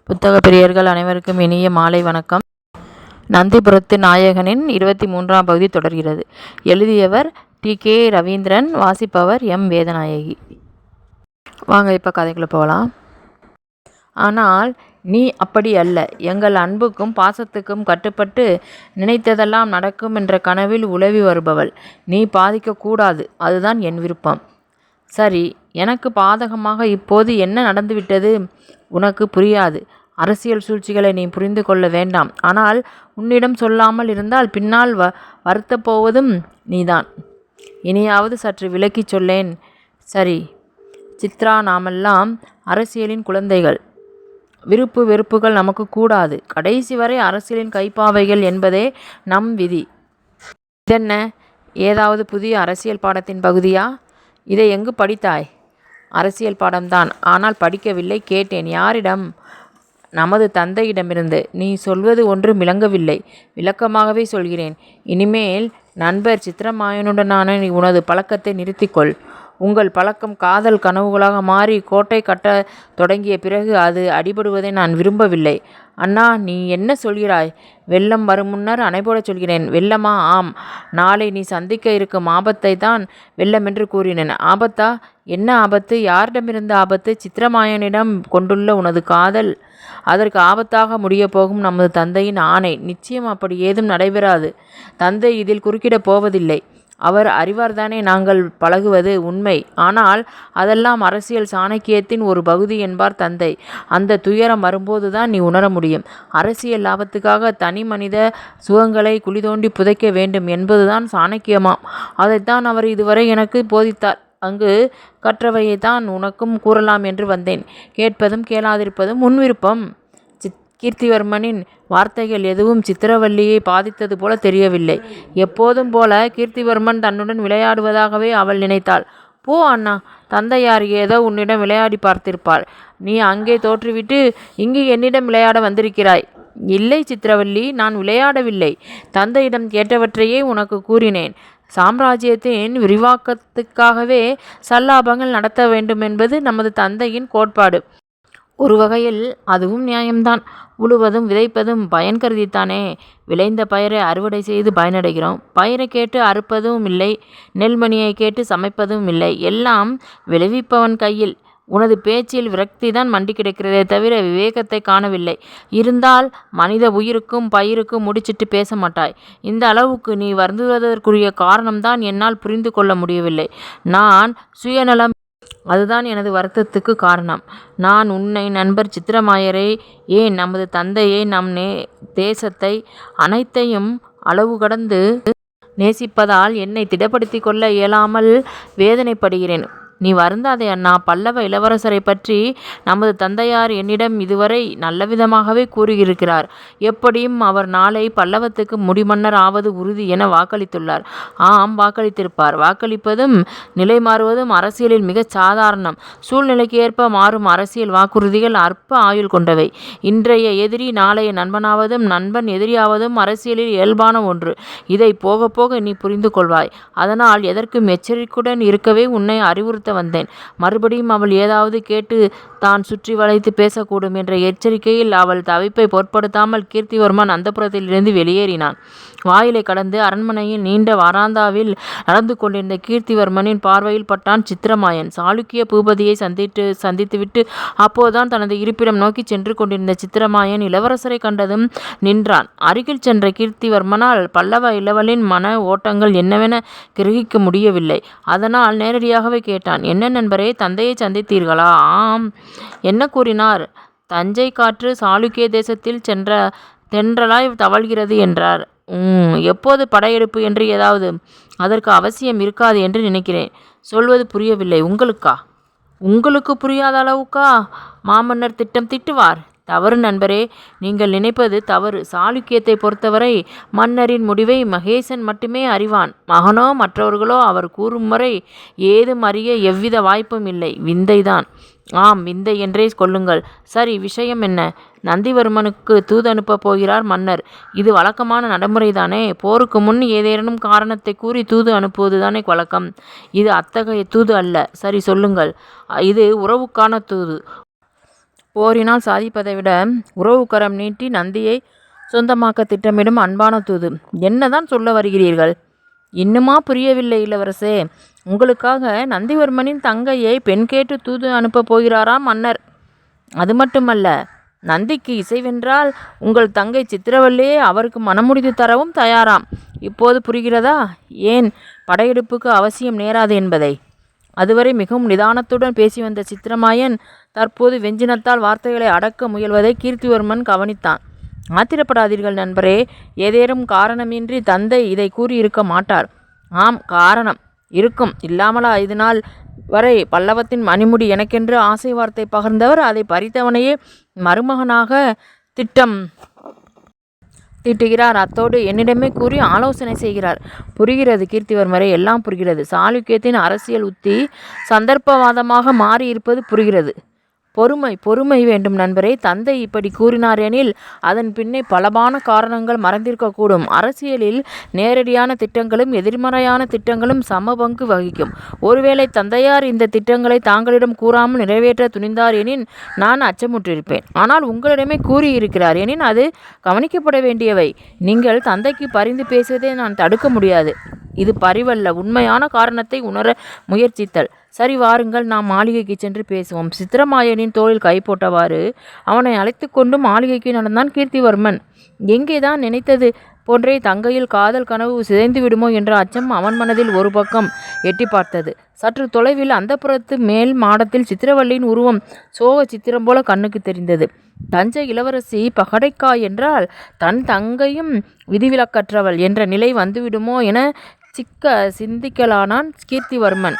புத்தக பிரியர்கள் அனைவருக்கும் இனிய மாலை வணக்கம். நந்திபுரத்து நாயகனின் 23ஆம் பகுதி தொடர்கிறது. எழுதியவர் டி.கே. ரவீந்திரன், வாசிப்பவர் எம். வேதநாயகி. வாங்க இப்போ கதைக்குள்ளே போகலாம். ஆனால் நீ அப்படி அல்ல. எங்கள் அன்புக்கும் பாசத்துக்கும் கட்டுப்பட்டு நினைத்ததெல்லாம் நடக்கும் என்ற கனவில் உலவி வருபவள். நீ பாதிக்கக்கூடாது, அதுதான் என் விருப்பம். சரி, எனக்கு பாதகமாக இப்போது என்ன நடந்துவிட்டது? உனக்கு புரியாது. அரசியல் சூழ்ச்சிகளை நீ புரிந்து கொள்ள வேண்டாம். ஆனால் உன்னிடம் சொல்லாமல் இருந்தால் பின்னால் வருத்தப் போவதும் நீதான். இனியாவது சற்று விளக்கிச் சொல்லேன். சரி சித்ரா, நாமெல்லாம் அரசியலின் குழந்தைகள். விருப்பு வெறுப்புகள் நமக்கு கூடாது. கடைசி வரை அரசியலின் கைப்பாவைகள் என்பதே நம் விதி. இதென்ன, ஏதாவது புதிய அரசியல் பாடத்தின் பகுதியா? இதை எங்கு படித்தாய்? அரசியல் பாடம்தான், ஆனால் படிக்கவில்லை. கேட்டேன். யாரிடம்? நமது தந்தையிடமிருந்து. நீ சொல்வது ஒன்றும் விளங்கவில்லை. விளக்கமாகவே சொல்கிறேன். இனிமேல் நண்பர் சித்திரமாயனுடனான உனது பழக்கத்தை நிறுத்திக்கொள். உங்கள் பழக்கம் காதல் கனவுகளாக மாறி கோட்டை கட்ட தொடங்கிய பிறகு அது அடிபடுவதை நான் விரும்பவில்லை. அண்ணா, நீ என்ன சொல்கிறாய்? வெள்ளம் வரும் முன்னர் அணைபோடச் சொல்கிறேன். வெள்ளமா? ஆம். நாளை நீ சந்திக்க இருக்கும் ஆபத்தை தான் வெள்ளமென்று கூறினேன். ஆபத்தா? என்ன ஆபத்து? யாரிடமிருந்து ஆபத்து? சித்திரமாயனிடம் கொண்டுள்ள உனது காதல். அதற்கு ஆபத்தாக முடியப் போகும் நமது தந்தையின் ஆணை. நிச்சயம் அப்படி ஏதும் நடைபெறாது. தந்தை இதில் குறுக்கிடப் போவதில்லை. அவர் அறிவார்தானே நாங்கள் பழகுவது உண்மை. ஆனால் அதெல்லாம் அரசியல் சாணக்கியத்தின் ஒரு பகுதி என்பார் தந்தை. அந்த துயரம் வரும்போதுதான் நீ உணர முடியும். அரசியல் லாபத்துக்காக தனி மனித சுகங்களை குழி தோண்டி புதைக்க வேண்டும் என்பதுதான் சாணக்கியமாம். அதைத்தான் அவர் இதுவரை எனக்கு போதித்தார். அங்கு கற்றவையைத்தான் உனக்கும் கூறலாம் என்று வந்தேன். கேட்பதும் கேளாதிருப்பதும் உன் விருப்பம். கீர்த்திவர்மனின் வார்த்தைகள் எதுவும் சித்திரவல்லியை பாதித்தது போல தெரியவில்லை. எப்போதும் போல கீர்த்திவர்மன் தன்னுடன் விளையாடுவதாகவே அவள் நினைத்தாள். போ அண்ணா, தந்தையார் ஏதோ உன்னிடம் விளையாடி பார்த்திருப்பாள். நீ அங்கே தோற்றுவிட்டு இங்கு என்னிடம் விளையாட வந்திருக்கிறாய். இல்லை சித்திரவல்லி, நான் விளையாடவில்லை. தந்தையிடம் கேட்டவற்றையே உனக்கு கூறினேன். சாம்ராஜ்யத்தின் விரிவாக்கத்துக்காகவே சல்லாபங்கள் நடத்த வேண்டுமென்பது நமது தந்தையின் கோட்பாடு. ஒரு வகையில் அதுவும் நியாயம்தான். உழுவதும் விதைப்பதும் பயன் கருதித்தானே. விளைந்த பயிரை அறுவடை செய்து பயனடைகிறோம். பயிரை கேட்டு அறுப்பதும் இல்லை, நெல்மணியை கேட்டு சமைப்பதும் இல்லை. எல்லாம் விளைவிப்பவன் கையில். உனது பேச்சில் விரக்தி தான் மண்டி கிடக்கிறதே தவிர விவேகத்தை காணவில்லை. இருந்தால் மனித உயிருக்கும் பயிருக்கும் முடிச்சிட்டு பேச மாட்டாய். இந்த அளவுக்கு நீ வருந்துவதற்குரிய காரணம்தான் என்னால் புரிந்து கொள்ள முடியவில்லை. நான் சுயநலம். அதுதான் எனது வருத்தத்துக்கு காரணம். நான் உன்னை, நண்பர் சித்திரமாயரை, ஏன் நமது தந்தையை, நம் தேசத்தை, அனைத்தையும் அளவு கடந்து நேசிப்பதால் என்னை திடப்படுத்தி கொள்ள இயலாமல் வேதனைப்படுகிறேன். நீ வருந்தாதே அண்ணா. பல்லவ இளவரசரை பற்றி நமது தந்தையார் என்னிடம் இதுவரை நல்லவிதமாகவே கூறியிருக்கிறார். எப்படியும் அவர் நாளை பல்லவத்துக்கு முடிமன்னர் ஆவது உறுதி என வாக்களித்துள்ளார். ஆம், வாக்களித்திருப்பார். வாக்களிப்பதும் நிலை மாறுவதும் அரசியலில் மிகச் சாதாரணம். சூழ்நிலைக்கு ஏற்ப மாறும் அரசியல் வாக்குறுதிகள் அற்ப ஆயுள் கொண்டவை. இன்றைய எதிரி நாளைய நண்பனாவதும் நண்பன் எதிரியாவதும் அரசியலில் இயல்பான ஒன்று. இதை போக போக நீ புரிந்து கொள்வாய். அதனால் எதற்கும் எச்சரிக்கையுடன் இருக்கவே உன்னை அறிவுறுத்த வந்தேன். மறுபடியும் அவள் ஏதாவது கேட்டு தான் சுற்றி வளைத்து பேசக்கூடும் என்ற எச்சரிக்கையில் அவள் தவிப்பை பொருட்படுத்தாமல் கீர்த்திவர்மன் அந்தப்புரத்திலிருந்து வெளியேறினான். வாயிலை கடந்து அரண்மனையின் நீண்ட வராந்தாவில் நடந்து கொண்டிருந்த கீர்த்திவர்மனின் பார்வையில் பட்டான் சித்திரமாயன். சாளுக்கிய பூபதியை சந்தித்துவிட்டு அப்போதுதான் தனது இருப்பிடம் நோக்கி சென்று கொண்டிருந்த சித்திரமாயன் இளவரசரை கண்டதும் நின்றான். அருகில் சென்ற கீர்த்திவர்மனால் பல்லவ இளவலின் மன ஓட்டங்கள் என்னவென கிரகிக்க முடியவில்லை. அதனால் நேரடியாகவே கேட்டான். என்ன நண்பரே, தந்தையை சந்தித்தீர்களா? ஆம். என்ன கூறினார்? தஞ்சை காற்று சாளுக்கிய தேசத்தில் தென்றலாய் தவழ்கிறது என்றார். எப்போது படையெடுப்பு என்று ஏதாவது? அதற்கு அவசியம் இருக்காது என்று நினைக்கிறேன். சொல்வது புரியவில்லை. உங்களுக்கா? உங்களுக்கு புரியாத அளவுக்கா? மாமன்னர் திட்டம் திட்டுவார். தவறு நண்பரே, நீங்கள் நினைப்பது தவறு. சாளுக்கியத்தை பொறுத்தவரை மன்னரின் முடிவை மகேசன் மட்டுமே அறிவான். மகனோ மற்றவர்களோ அவர் கூறும் வரை ஏதும் அறிய எவ்வித வாய்ப்பும் இல்லை. விந்தைதான். ஆம், விந்தை என்றே கொள்ளுங்கள். சரி, விஷயம் என்ன? நந்திவர்மனுக்கு தூது அனுப்பப் போகிறார் மன்னர். இது வழக்கமான நடைமுறைதானே? போருக்கு முன் ஏதேனும் காரணத்தை கூறி தூது அனுப்புவதுதானே வழக்கம். இது அத்தகைய தூது அல்ல. சரி, சொல்லுங்கள். இது உறவுக்கான தூது. போரினால் சாதிப்பதை விட உறவுக்கரம் நீட்டி நந்தியை சொந்தமாக்க திட்டமிடும் அன்பான தூது. என்னதான் சொல்ல வருகிறீர்கள்? இன்னுமா புரியவில்லை இளவரசே? உங்களுக்காக நந்திவர்மனின் தங்கையை பெண் கேட்டு தூது அனுப்பப் போகிறாராம் மன்னர். அது மட்டுமல்ல, நந்திக்கு இசைவென்றால் உங்கள் தங்கை சித்திரவல்லியை அவருக்கு மனமுடித்து தரவும் தயாராம். இப்போது புரிகிறதா ஏன் படையெடுப்புக்கு அவசியம் நேராது என்பதை? அதுவரை மிகவும் நிதானத்துடன் பேசி வந்த சித்திரமாயன் தற்போது வெஞ்சினத்தால் வார்த்தைகளை அடக்க முயல்வதை கீர்த்திவர்மன் கவனித்தான். ஆத்திரப்படாதீர்கள் நண்பரே, ஏதேனும் காரணமின்றி தந்தை இதை கூறியிருக்க மாட்டார். ஆம், காரணம் இருக்கும். இல்லாமலா 5 நாள் வரை பல்லவத்தின் மணிமுடி எனக்கென்று ஆசை வார்த்தை பகர்ந்தவர் அதை பறித்தவனையே மருமகனாக திட்டம் தீட்டுகிறார். அத்தோடு என்னிடமே கூறி ஆலோசனை செய்கிறார். புரிகிறது கீர்த்திவர்மரே, எல்லாம் புரிகிறது. சாளுக்கியத்தின் அரசியல் உத்தி சந்தர்ப்பவாதமாக மாறி இருப்பது புரிகிறது. பொறுமை வேண்டும் நண்பரே. தந்தை இப்படி கூறினார் எனில் அதன் பின்னே பலமான காரணங்கள் மறைந்திருக்கக்கூடும். அரசியலில் நேரடியான திட்டங்களும் எதிர்மறையான திட்டங்களும் சம பங்கு வகிக்கும். ஒருவேளை தந்தையார் இந்த திட்டங்களை தாங்களிடம் கூறாமல் நிறைவேற்ற துணிந்தார் எனின் நான் அச்சமுற்றிருப்பேன். ஆனால் உங்களிடமே கூறியிருக்கிறார் எனின் அது கவனிக்கப்பட வேண்டியவை. நீங்கள் தந்தைக்கு பரிந்து பேசுவதை நான் தடுக்க முடியாது. இது பரிவல்ல, உண்மையான காரணத்தை உணர முயற்சித்தல். சரி, வாருங்கள், நாம் மாளிகைக்கு சென்று பேசுவோம். சித்திரமாயனின் தோளில் கை போட்டவாறு அவனை அழைத்து கொண்டு மாளிகைக்கு நடந்தான் கீர்த்திவர்மன். எங்கேதான் நினைத்தது போன்றே தங்கையில் காதல் கனவு சிதைந்து விடுமோ என்ற அச்சம் அவன் மனதில் ஒரு பக்கம் எட்டி பார்த்தது. சற்று தொலைவில் அந்தப்புறத்து மேல் மாடத்தில் சித்திரவல்லியின் உருவம் சோக சித்திரம் போல கண்ணுக்கு தெரிந்தது. தஞ்சை இளவரசி பகடைக்காய் என்றால் தன் தங்கையும் விதிவிலக்கற்றவள் என்ற நிலை வந்துவிடுமோ என சிந்திக்கலானான் கீர்த்திவர்மன்.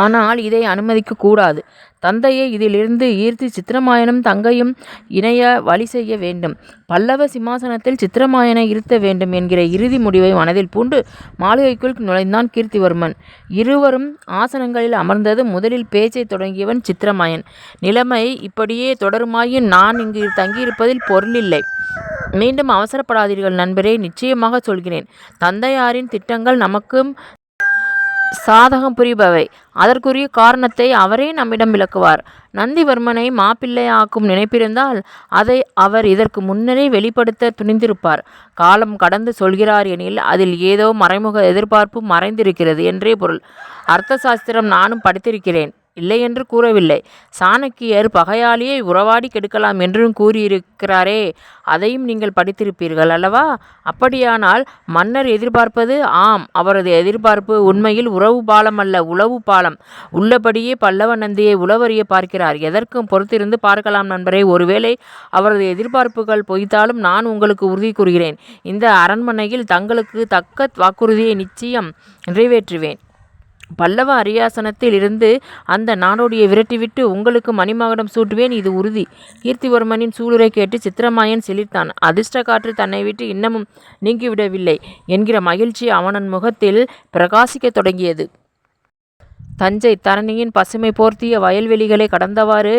ஆனால் இதை அனுமதிக்க கூடாது. தந்தையை இதிலிருந்து ஈர்த்து சித்திரமாயனும் தங்கையும் இணைய வழி செய்ய வேண்டும். பல்லவ சிம்மாசனத்தில் சித்திரமாயனை இருத்த வேண்டும் என்கிற இறுதி முடிவை மனதில் பூண்டு மாளிகைக்குள் நுழைந்தான் கீர்த்திவர்மன். இருவரும் ஆசனங்களில் அமர்ந்தது. முதலில் பேச்சை தொடங்கியவன் சித்திரமாயன். நிலைமை இப்படியே தொடருமாயின் நான் இங்கு தங்கியிருப்பதில் பொருளில்லை. மீண்டும் அவசரப்படாதீர்கள் நண்பரே, நிச்சயமாக சொல்கிறேன். தந்தையாரின் திட்டங்கள் நமக்கும் சாதகம் புரிபவை. அதற்குரிய காரணத்தை அவரே நம்மிடம் விளக்குவார். நந்திவர்மனை மாப்பிள்ளையாக்கும் நினைப்பிருந்தால் அதை அவர் இதற்கு முன்னரே வெளிப்படுத்த துணிந்திருப்பார். காலம் கடந்து சொல்கிறார் எனில் அதில் ஏதோ மறைமுக எதிர்பார்ப்பு மறைந்திருக்கிறது என்றே பொருள். அர்த்த சாஸ்திரம் நானும் படித்திருக்கிறேன், இல்லை என்று கூறவில்லை. சாணக்கியர் பகையாளியை உறவாடி கெடுக்கலாம் என்றும் கூறியிருக்கிறாரே, அதையும் நீங்கள் படித்திருப்பீர்கள் அல்லவா? அப்படியானால் மன்னர் எதிர்பார்ப்பது? ஆம், அவரது எதிர்பார்ப்பு உண்மையில் உறவு பாலம் அல்ல, உளவு பாலம். உள்ளபடியே பல்லவ நந்தியை உளவறிய பார்க்கிறார். எதற்கும் பொறுத்திருந்து பார்க்கலாம் நண்பரே. ஒருவேளை அவரது எதிர்பார்ப்புகள் பொய்த்தாலும் நான் உங்களுக்கு உறுதி கூறுகிறேன், இந்த அரண்மனையில் தங்களுக்கு தக்க வாக்குறுதியை நிச்சயம் நிறைவேற்றுவேன். பல்லவ அரியாசனத்தில் இருந்து அந்த நாடோடியை விரட்டிவிட்டு உங்களுக்கு மணிமகுடம் சூட்டுவேன், இது உறுதி. கீர்த்திவர்மனின் சூளுரை கேட்டு சித்திரமாயன் சிலிர்த்தான். அதிர்ஷ்ட காற்று தன்னை விட்டு இன்னமும் நீங்கிவிடவில்லை என்கிற மகிழ்ச்சி அவனன் முகத்தில் பிரகாசிக்கத் தொடங்கியது. தஞ்சை தரணியின் பசுமை போர்த்திய வயல்வெளிகளை கடந்தவாறு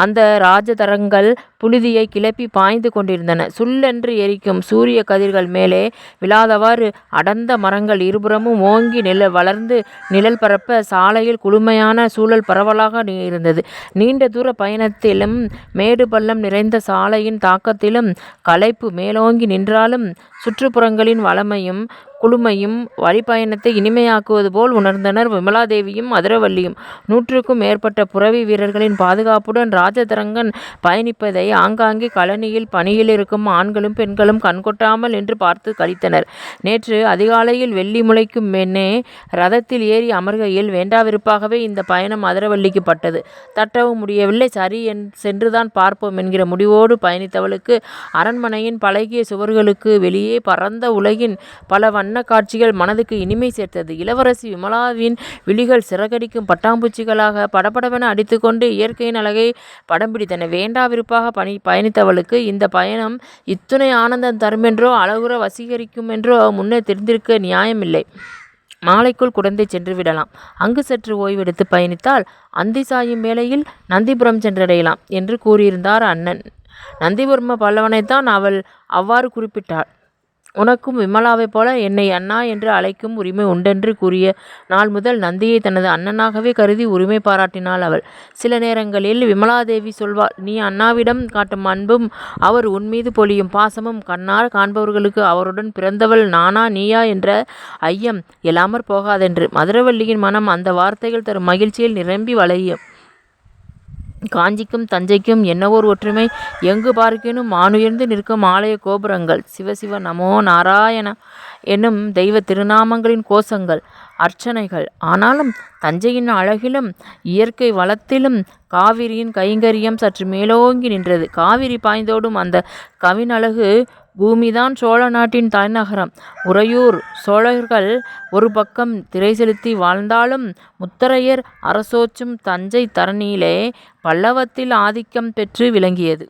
அந்த ராஜதரங்கள் புழுதியை கிளப்பி பாய்ந்து கொண்டிருந்தன. சுல்லென்று எரிக்கும் சூரிய கதிர்கள் மேலே விழாதவாறு அடர்ந்த மரங்கள் இருபுறமும் ஓங்கி வளர்ந்து நிழல் பரப்ப சாலையில் குளுமையான சூழல் பரவலாக இருந்தது. நீண்ட தூர பயணத்திலும் மேடு பள்ளம் நிறைந்த சாலையின் தாக்கத்திலும் களைப்பு மேலோங்கி நின்றாலும் சுற்றுப்புறங்களின் வளமையும் குளுமையும் வழிப்பயணத்தை இனிமையாக்குவது போல் உணர்ந்தனர் விமலாதேவியும் மதுரவல்லியும். 100க்கும் மேற்பட்ட புரவி வீரர்களின் பாதுகாப்புடன் ராஜதரங்கன் பயணிப்பதை ஆங்காங்கே கழனியில் பணியில் இருக்கும் ஆண்களும் பெண்களும் கண்கொட்டாமல் என்று பார்த்து கழித்தனர். நேற்று அதிகாலையில் வெள்ளி முளைக்கும் மென்னே ரதத்தில் ஏறி அமர்கையில் வேண்டாவிருப்பாகவே இந்த பயணம் மதுரவல்லிக்கு பட்டது. தட்டவும் முடியவில்லை. சரி, சென்றுதான் பார்ப்போம் என்கிற முடிவோடு பயணித்தவளுக்கு அரண்மனையின் பழகிய சுவர்களுக்கு வெளியே பரந்த உலகின் பல வண்ண காட்சிகள் மனதுக்கு இனிமை சேர்த்தது. இளவரசி விமலாவின் விழிகள் சிறகடிக்கும் பட்டாம்பூச்சிகளாக படபடவென அடித்துக்கொண்டு இயற்கையின் அழகை படம் பிடித்தன. வேண்டாவிருப்பாக பயணித்தவளுக்கு இந்த பயணம் இத்துணை ஆனந்தம் தருமென்றோ அழகுற வசீகரிக்குமென்றோ முன்னே தெரிந்திருக்க நியாயமில்லை. மாலைக்குள் குடந்தை சென்று விடலாம். அங்கு சற்று ஓய்வெடுத்து பயணித்தால் அந்தி சாயும் வேளையில் நந்திபுரம் சென்றடையலாம் என்று கூறியிருந்தார் அண்ணன். நந்திவர்ம பல்லவனைத்தான் அவள் அவ்வாறு குறிப்பிட்டாள். உனக்கும் விமலாவைப் போல என்னை அண்ணா என்று அழைக்கும் உரிமை உண்டென்று கூறிய நாள் முதல் நந்தியை தனது அண்ணனாகவே கருதி உரிமை பாராட்டினாள் அவள். சில நேரங்களில் விமலாதேவி சொல்வாள், நீ அண்ணாவிடம் காட்டும் அன்பும் அவர் உன்மீது பொழியும் பாசமும் கண்ணார காண்பவர்களுக்கு அவருடன் பிறந்தவள் நானா நீயா என்ற ஐயம் எழாமற் போகாதென்று. மதுரவல்லியின் மனம் அந்த வார்த்தைகள் தரும் மகிழ்ச்சியில் நிரம்பி வளையும். காஞ்சிக்கும் தஞ்சைக்கும் என்னவோர் ஒற்றுமை! எங்கு பார்க்கினும் மானுயர்ந்து நிற்கும் ஆலய கோபுரங்கள், சிவசிவ நமோ நாராயண என்னும் தெய்வ திருநாமங்களின் கோஷங்கள், அர்ச்சனைகள். ஆனாலும் தஞ்சையின் அழகிலும் இயற்கை வளத்திலும் காவிரியின் கைங்கரியம் சற்று மேலோங்கி நின்றது. காவிரி பாய்ந்தோடும் அந்த கவினழகு பூமிதான் சோழ நாட்டின் தலைநகரம். உறையூர் சோழர்கள் ஒரு பக்கம் திரை செலுத்தி வாழ்ந்தாலும் முத்தரையர் அரசோச்சும் தஞ்சை தரணியிலே பல்லவத்தில் ஆதிக்கம் பெற்று விளங்கியது.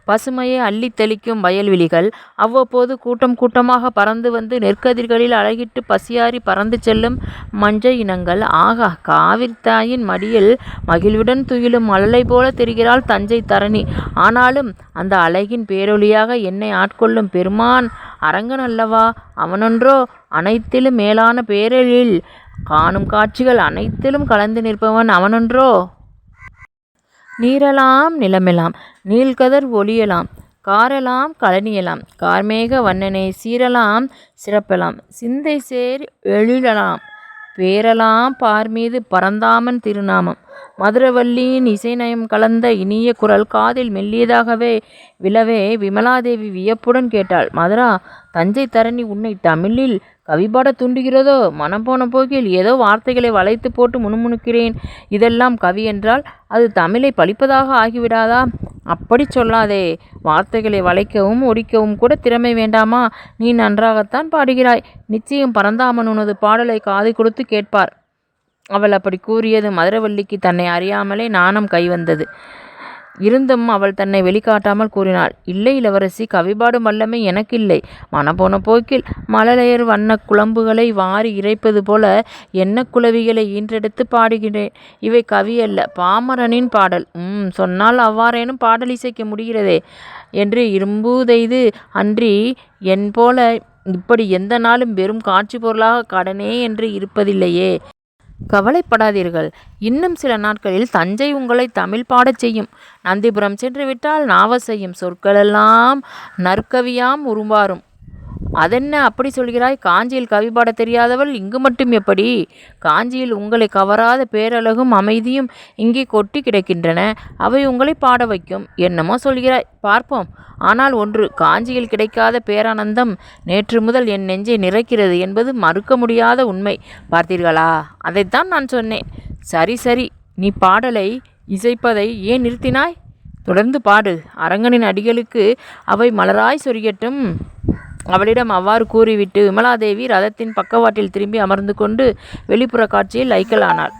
பசுமையை அள்ளி தெளிக்கும் வயல்வெளிகள், அவ்வப்போது கூட்டம் கூட்டமாக பறந்து வந்து நெற்கதிர்களில் அழகிட்டு பசியாறி பறந்து செல்லும் மஞ்சை இனங்கள். ஆகா, காவிரித்தாயின் மடியில் மகிழ்வுடன் துயிலும் மழலை போல தெரிகிறாள் தஞ்சை தரணி. ஆனாலும் அந்த அழகின் பேரொளியாக என்னை ஆட்கொள்ளும் பெருமான் அரங்கன் அல்லவா? அவனொன்றோ அனைத்திலும் மேலான பேரெழில் காணும் காட்சிகள் அனைத்திலும் கலந்து நிற்பவன் அவனொன்றோ? நீரெலாம் நிலமெலாம் நீள்கதர் ஒளியலாம், காரெலாம் கழனியலாம் கார்மேக வண்ணனே, சீரெலாம் சிறப்பெலாம் சிந்தை சேர் எழிலலாம், பேரெலாம் பார்மீது பரந்தாமன் திருநாமம். மதுரவல்லியின் இசைநயம் கலந்த இனிய குரல் காதில் மெல்லியதாகவே விழவே விமலாதேவி வியப்புடன் கேட்டாள், மதுரா, தஞ்சை தரணி உன்னை தமிழில் கவிபாட தூண்டுகிறதோ? மனம் போன போக்கில் ஏதோ வார்த்தைகளை வளைத்து போட்டு முணுமுணுக்கிறேன். இதெல்லாம் கவி என்றால் அது தமிழை பழிப்பதாக ஆகிவிடாதா? அப்படி சொல்லாதே. வார்த்தைகளை வளைக்கவும் ஒடிக்கவும் கூட திறமை வேண்டாமா? நீ நன்றாகத்தான் பாடுகிறாய். நிச்சயம் பரந்தாமன் உனது பாடலை காது கொடுத்து கேட்பார். அவள் அப்படி கூறியது மதுரவல்லிக்கு தன்னை அறியாமலே நாணம் கைவந்தது. இருந்தும் அவள் தன்னை வெளிக்காட்டாமல் கூறினாள், இல்லை இளவரசி, கவிபாடும் வல்லமை எனக்கில்லை. மனப்போன போக்கில் மழலையர் வண்ண குழம்புகளை வாரி இறைப்பது போல எண்ணக்குளவிகளை ஈன்றெடுத்து பாடுகிறேன். இவை கவியல்ல, பாமரனின் பாடல். சொன்னால் அவ்வாறேனும் பாடல் இசைக்க முடிகிறதே என்று இரும்புதைது. அன்றி என் போல இப்படி எந்த நாளும் வெறும் காட்சி பொருளாக கடனே என்று இருப்பதில்லையே. கவலைப்படாதீர்கள். இன்னும் சில நாட்களில் தஞ்சை உங்களை தமிழ் பாடச் செய்யும். நந்திபுரம் சென்று விட்டால் நாவ செய்யும் சொற்களெல்லாம் நற்கவியாம் உருமாறும். அதென்ன அப்படி சொல்கிறாய்? காஞ்சியில் கவி பாட தெரியாதவள் இங்கு மட்டும் எப்படி? காஞ்சியில் உங்களை கவராத பேரழகும் அமைதியும் இங்கே கொட்டி கிடக்கின்றன. அவை உங்களை பாட வைக்கும். என்னமோ சொல்கிறாய், பார்ப்போம். ஆனால் ஒன்று, காஞ்சியில் கிடைக்காத பேரானந்தம் நேற்று முதல் என் நெஞ்சை நிறைக்கிறது என்பது மறுக்க முடியாத உண்மை. பார்த்தீர்களா? அதைத்தான் நான் சொன்னேன். சரி சரி, நீ பாடலை இசைப்பதை ஏன் நிறுத்தினாய்? தொடர்ந்து பாடு. அரங்கனின் அடிகளுக்கு அவை மலராய் சொரியட்டும். அவளிடம் அவ்வாறு கூறிவிட்டு விமலாதேவி ரதத்தின் பக்கவாட்டில் திரும்பி அமர்ந்து கொண்டு வெளிப்புற காட்சியில் லைக்கலானாள்.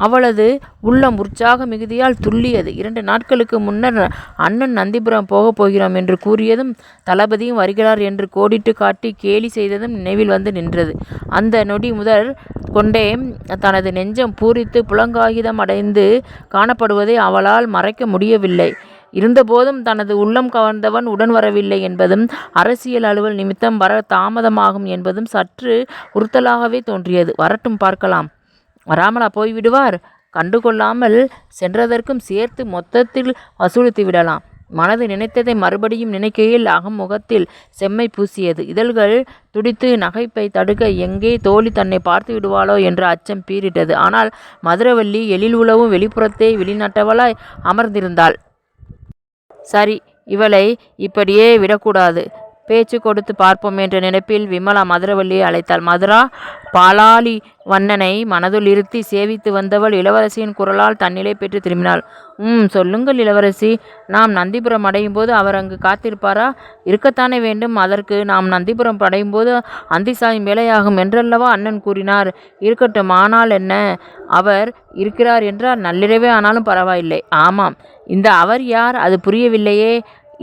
அவளது உள்ளம் உற்சாக மிகுதியால் துள்ளியது. 2 நாட்களுக்கு முன்னர் அண்ணன் நந்திபுரம் போகப் போகிறோம் என்று கூறியதும் தளபதியும் வருகிறார் என்று கோடிட்டு காட்டி கேலி செய்ததும் நினைவில் வந்து நின்றது. அந்த நொடி முதல் கொண்டே தனது நெஞ்சம் பூரித்து புலங்காகிதம் அடைந்து காணப்படுவதை அவளால் மறைக்க முடியவில்லை. இருந்தபோதும் தனது உள்ளம் கவர்ந்தவன் உடன் வரவில்லை என்பதும் அரசியல் அலுவல் நிமித்தம் வர தாமதமாகும் என்பதும் சற்று உறுத்தலாகவே தோன்றியது. வரட்டும், பார்க்கலாம். வராமலா போய்விடுவார்? கண்டுகொள்ளாமல் சென்றதற்கும் சேர்த்து மொத்தத்தில் வசூலித்து விடலாம். மனது நினைத்ததை மறுபடியும் நினைக்கையில் அகமுகத்தில் செம்மை பூசியது. இதழ்கள் துடித்து நகைப்பை தடுக்க எங்கே தோழி தன்னை பார்த்து விடுவாளோ என்ற அச்சம் பீறிட்டது. ஆனால் மதுரவல்லி எழில் உலவும் வெளிப்புறத்தை வெளிநட்டவளாய் அமர்ந்திருந்தாள். சரி, இவளை இப்படியே விடக்கூடாது. பேச்சு கொடுத்து பார்ப்போம் என்ற நினைப்பில் விமலா மதுரவல்லியை அழைத்தாள். மதுரா, பாலாளி வண்ணனை மனதுள் இருத்தி சேவித்து வந்தவள் இளவரசியின் குரலால் தன்னிலை பெற்று திரும்பினாள். சொல்லுங்கள் இளவரசி. நாம் நந்திபுரம் அடையும் போது அவர் அங்கு காத்திருப்பாரா? இருக்கத்தானே வேண்டும். அதற்கு நாம் நந்திபுரம் அடையும் போது அந்தி சாயும் வேலையாகும் என்றல்லவா அண்ணன் கூறினார். இருக்கட்டும். ஆனால் என்ன? அவர் இருக்கிறார் என்றால் நள்ளிரவே ஆனாலும் பரவாயில்லை. ஆமாம், இந்த அவர் யார்? அது புரியவில்லையே.